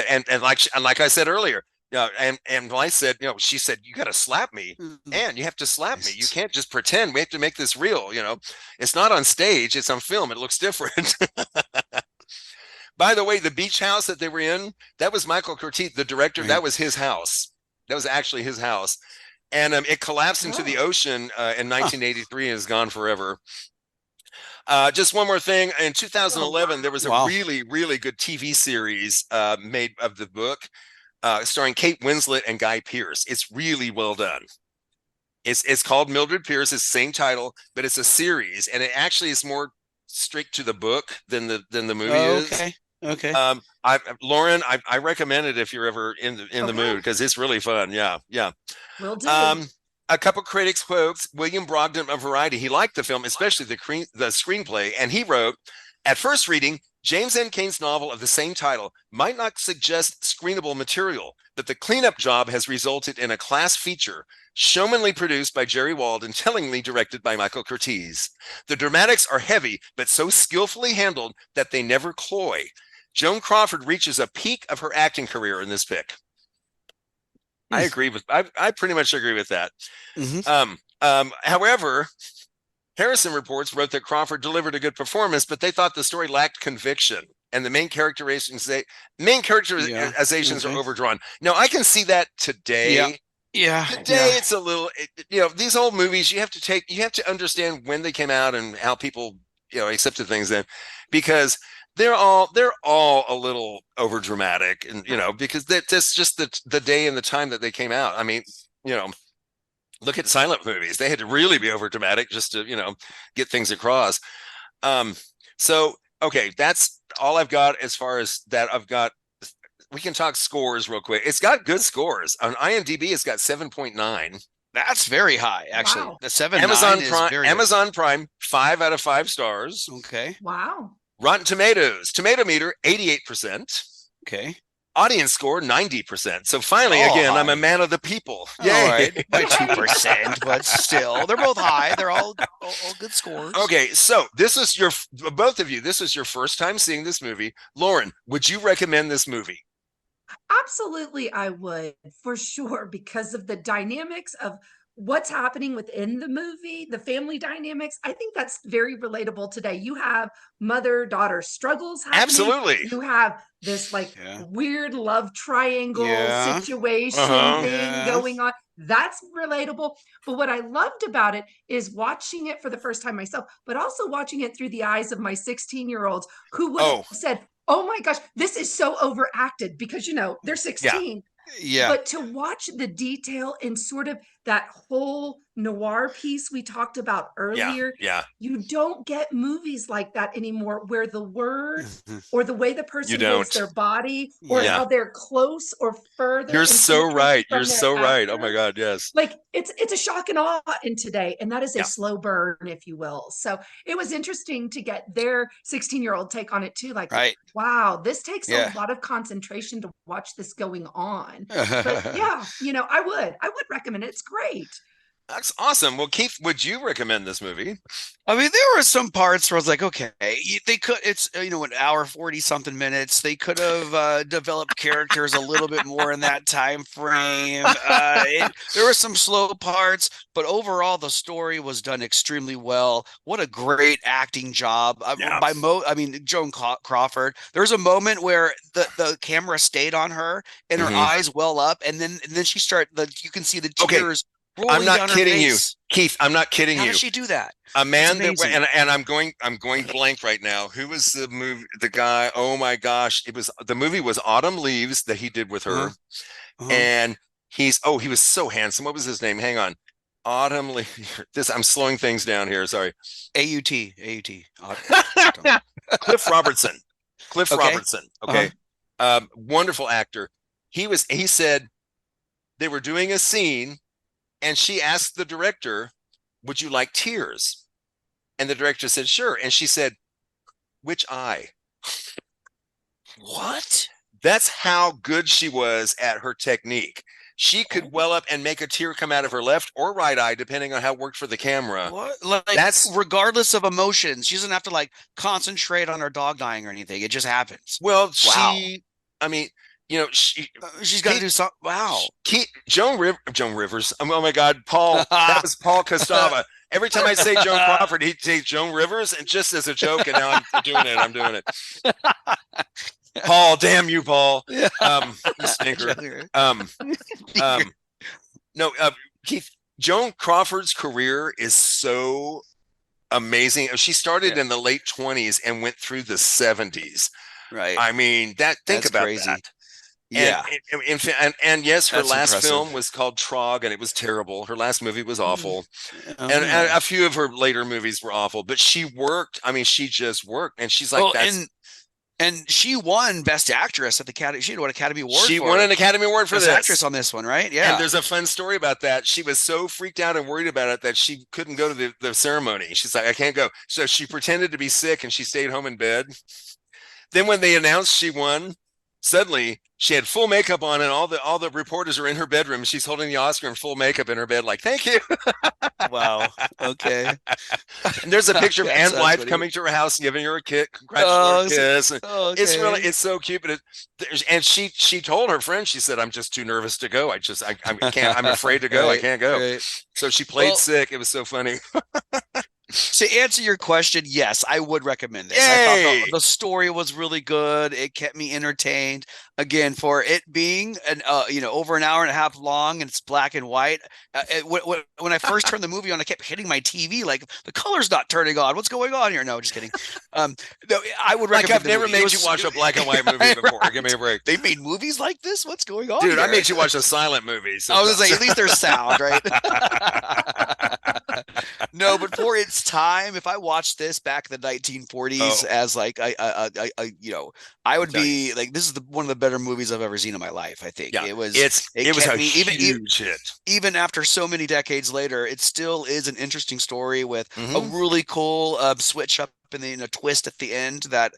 and like I said earlier, and Blythe said, she said, you got to slap me, and you have to slap me. You can't just pretend. We have to make this real. It's not on stage; it's on film. It looks different. By the way, the beach house that they were in, that was Michael Curtiz, the director. Right. That was his house. That was actually his house. And it collapsed into the ocean in 1983 and is gone forever. Just one more thing. In 2011, there was a really, really good TV series made of the book starring Kate Winslet and Guy Pearce. It's really well done. It's called Mildred Pierce. It's the same title, but it's a series. And it actually is more strict to the book than the movie is. Okay. Lauren, I recommend it if you're ever in the mood because it's really fun. Yeah. Will do. A couple critics quotes. William Brogdon of Variety. He liked the film, especially the screenplay, and he wrote, "At first reading, James N. Cain's novel of the same title might not suggest screenable material, but the cleanup job has resulted in a class feature, showmanly produced by Jerry Wald and tellingly directed by Michael Curtiz. The dramatics are heavy, but so skillfully handled that they never cloy. Joan Crawford reaches a peak of her acting career in this pick." I agree with. I pretty much agree with that. However, Harrison reports wrote that Crawford delivered a good performance, but they thought the story lacked conviction and the main characterizations are overdrawn. Now I can see that today. Today it's a little. These old movies you have to understand when they came out and how people accepted things then, because they're all a little over dramatic, and because that's just the day and the time that they came out. I mean, look at silent movies; they had to really be over dramatic just to get things across. So okay, that's all I've got as far as that. We can talk scores real quick. It's got good scores on IMDb. It's got 7.9. That's very high, actually. Wow. The 7.9 Amazon Prime 5 out of 5 stars. Okay. Wow. Rotten Tomatoes, tomato meter 88%. Okay. Audience score 90%. So finally, again, I'm a man of the people. Yay. All right, by 2%, but still, they're both high. They're all good scores. Okay, so this is both of you. This is your first time seeing this movie. Lauren, would you recommend this movie? Absolutely, I would, for sure, because of the dynamics of what's happening within the movie, the family dynamics, I think that's very relatable today. You have mother-daughter struggles happening. Absolutely. You have this weird love triangle situation thing going on. That's relatable. But what I loved about it is watching it for the first time myself, but also watching it through the eyes of my 16-year-olds who would have said, oh my gosh, this is so overacted because, they're 16. Yeah. But to watch the detail in sort of that whole noir piece we talked about earlier, you don't get movies like that anymore where the word or the way the person holds their body or how they're close or further. You're so right. You're so right. Oh my God, yes. Like it's a shock and awe in today. And that is a slow burn, if you will. So it was interesting to get their 16-year-old take on it too. Like, wow, this takes a lot of concentration to watch this going on. But yeah, I would recommend it. It's great. That's awesome. Well, Keith, would you recommend this movie? I mean, there were some parts where I was like, okay, they could, it's, an hour, 40 something minutes. They could have developed characters a little bit more in that time frame. There were some slow parts, but overall the story was done extremely well. What a great acting job. Joan Crawford. There was a moment where the camera stayed on her and her eyes well up. And then she you can see the tears. I'm not kidding you, Keith. I'm not kidding you. How does she do that? A man that, and I'm going blank right now. Who was the movie? The guy? Oh my gosh! The movie was Autumn Leaves that he did with her, and he was so handsome. What was his name? Hang on, Autumn Leaves. I'm slowing things down here. Sorry. AUT. Cliff Robertson. Robertson. Okay, wonderful actor. He said they were doing a scene. And she asked the director, would you like tears? And the director said, sure. And she said, which eye? What? That's how good she was at her technique. She could well up and make a tear come out of her left or right eye, depending on how it worked for the camera. What? That's regardless of emotion. She doesn't have to concentrate on her dog dying or anything. It just happens. Well, she's got to do something. Wow. Joan Rivers. Oh my God, Paul. That was Paul Costava. Every time I say Joan Crawford, he'd say Joan Rivers, and just as a joke, and now I'm doing it. Paul, damn you, Paul. You stinker. Keith, Joan Crawford's career is so amazing. She started in the late 20s and went through the 70s. Right. I mean, that's about crazy. That. Yeah. And yes, her last film was called Trog, and it was terrible. Her last movie was awful. And a few of her later movies were awful, but she worked. I mean, she just worked, and she's like, and she won Best Actress at the Academy. She won an Academy Award. She won an Academy Award for Best this actress on this one, right? Yeah. And there's a fun story about that. She was so freaked out and worried about it that she couldn't go to the ceremony. She's like, I can't go. So she pretended to be sick, and she stayed home in bed. Then when they announced she won, suddenly she had full makeup on, and all the reporters are in her bedroom. She's holding the Oscar in full makeup in her bed, like, thank you. Wow. Okay. And there's a picture of Anne's wife coming to her house, giving her a kiss, congratulating her kiss. Okay. It's so cute. But and she told her friend, she said, I'm just too nervous to go. I can't. I'm afraid to go. I can't go. Right. So she played sick. It was so funny. To answer your question, yes, I would recommend this. Yay! I thought the story was really good. It kept me entertained. Again, for it being over an hour and a half long, and it's black and white. When I first turned the movie on, I kept hitting my TV like the color's not turning on. What's going on here? No, just kidding. No, I would recommend. I've never made you watch a black and white movie before. Right. Give me a break. They made movies like this. What's going on, dude? Here? I made you watch a silent movie. I was gonna say, at least there's sound, right? No, but for its time, if I watched this back in the 1940s as like I would be like, this is one of the better movies I've ever seen in my life. I think it was a huge hit. Even after so many decades later, it still is an interesting story with a really cool switch up in a twist at the end that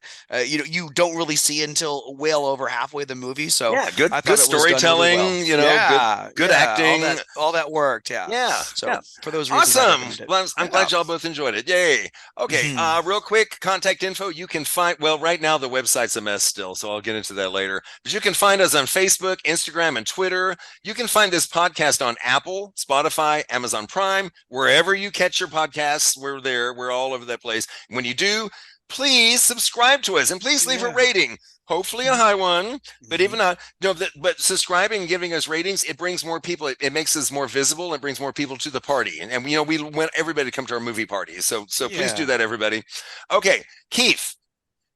you don't really see until well over halfway the movie. So yeah, good storytelling, really well. Good acting, all that worked. Yeah. So for those reasons, awesome. Well, I'm glad y'all both enjoyed it. Yay. Okay. Real quick, contact info. You can find, well, right now the website's a mess still, so I'll get into that later. But you can find us on Facebook, Instagram, and Twitter. You can find this podcast on Apple, Spotify, Amazon Prime, wherever you catch your podcasts. We're there. We're all over that place. When you do, please subscribe to us and please leave a rating. Hopefully a high one, but even not. But subscribing and giving us ratings, it brings more people. It makes us more visible and brings more people to the party. And we want everybody to come to our movie party. So please do that, everybody. Okay, Keith,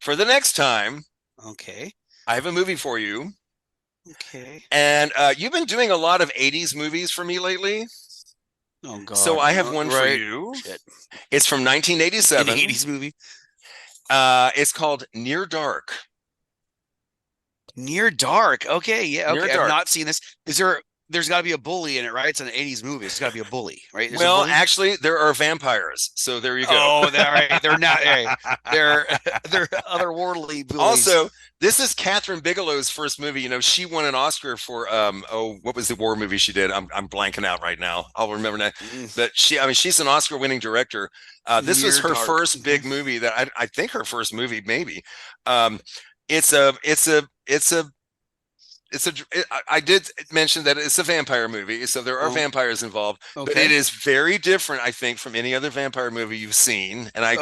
for the next time, I have a movie for you. Okay. And you've been doing a lot of 80s movies for me lately. Oh God. So I have one for you. Shit. It's from 1987. An 80s movie. It's called Near Dark. Near Dark. Okay, yeah. Okay, Near Dark. I've not seen this. There's got to be a bully in it, right? It's an 80s movie. It's got to be a bully, right? Well, actually, there are vampires. So there you go. Oh, they're not. They're otherworldly bullies. Also, this is Catherine Bigelow's first movie. You know, she won an Oscar for what was the war movie she did? I'm blanking out right now. I'll remember that. But she's an Oscar-winning director. This was her first big movie that I think her first movie, maybe. I did mention that it's a vampire movie, so there are vampires involved, but it is very different, I think, from any other vampire movie you've seen, and I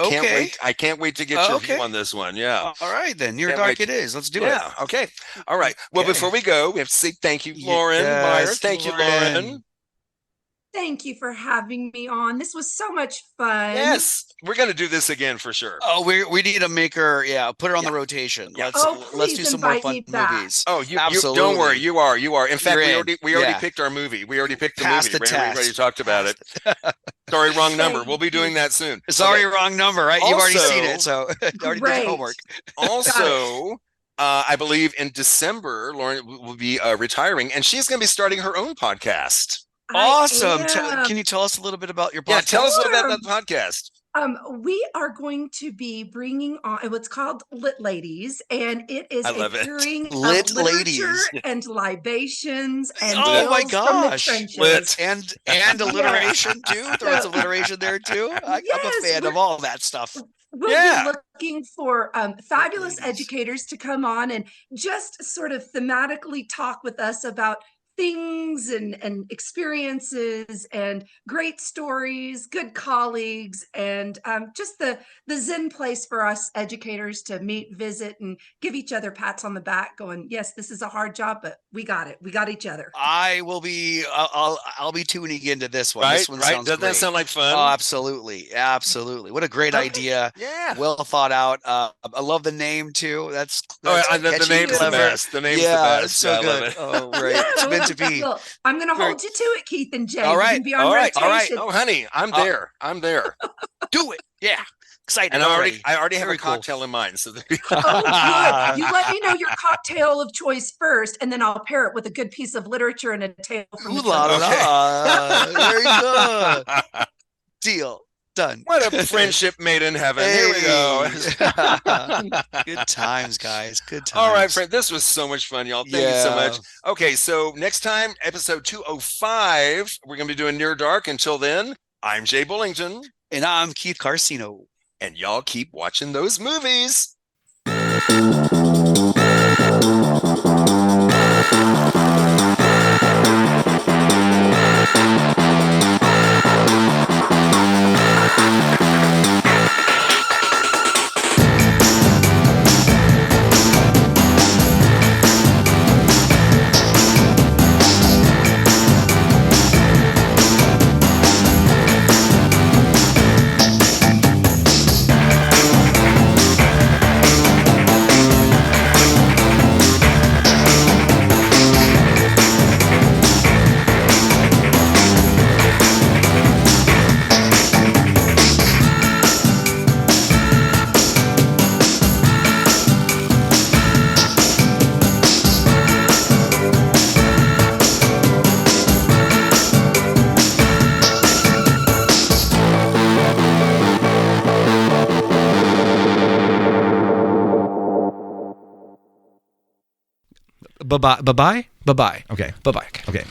can't wait to get your view on this one. Yeah. All right, then. Near Dark it is. Let's do it. Yeah. Okay. All right. Well, before we go, we have to say thank you, Lauren Meyer. Thank you, Lauren. Thank you for having me on. This was so much fun. Yes, we're going to do this again for sure. Oh, we need to make her, put her on the rotation. Yeah. Let's do some more fun movies. Oh, you don't worry. You are. In fact, we already picked our movie. We already picked the movie. We already talked about it. Sorry, wrong number. We'll be doing that soon. Sorry, wrong number, right? You've already seen it, so already did your homework. Also, I believe in December, Lauren will be retiring, and she's going to be starting her own podcast. Awesome. Can you tell us a little bit about your podcast? Yeah, tell us about that podcast. We are going to be bringing on what's called Lit Ladies, and it is a hearing of literature and libations and oh my gosh, from the trenches. and alliteration too. Throw some alliteration there too. I'm a fan of all that stuff. We'll be looking for fabulous educators to come on and just sort of thematically talk with us about things and experiences and great stories, good colleagues, and just the zen place for us educators to meet, visit, and give each other pats on the back going, yes, this is a hard job, but we got it. We got each other. I'll be tuning into this one. Right? This one sounds Doesn't that sound like fun? Oh, absolutely. Absolutely. What a great idea. Yeah. Well thought out. I love the name too. That's the name's the best. The name's the best. So good. Oh, right. It's meant to be. Well, I'm going to hold you to it, Keith and Jay. All right. You can be on rotation. Oh, honey, I'm there. Do it. Yeah. Excited. And I already have a cocktail in mind. So good. You let me know your cocktail of choice first, and then I'll pair it with a good piece of literature and a tale from the Very good. Deal. Done. What a friendship made in heaven. Here we go. Good times, guys. Good times. All right, friend. This was so much fun, y'all. Thank you so much. Okay, so next time, episode 205, we're going to be doing Near Dark. Until then, I'm Jay Bullington. And I'm Keith Carcino. And y'all keep watching those movies. Bye-bye. Bye-bye. Bye-bye. Okay. Bye-bye. Okay.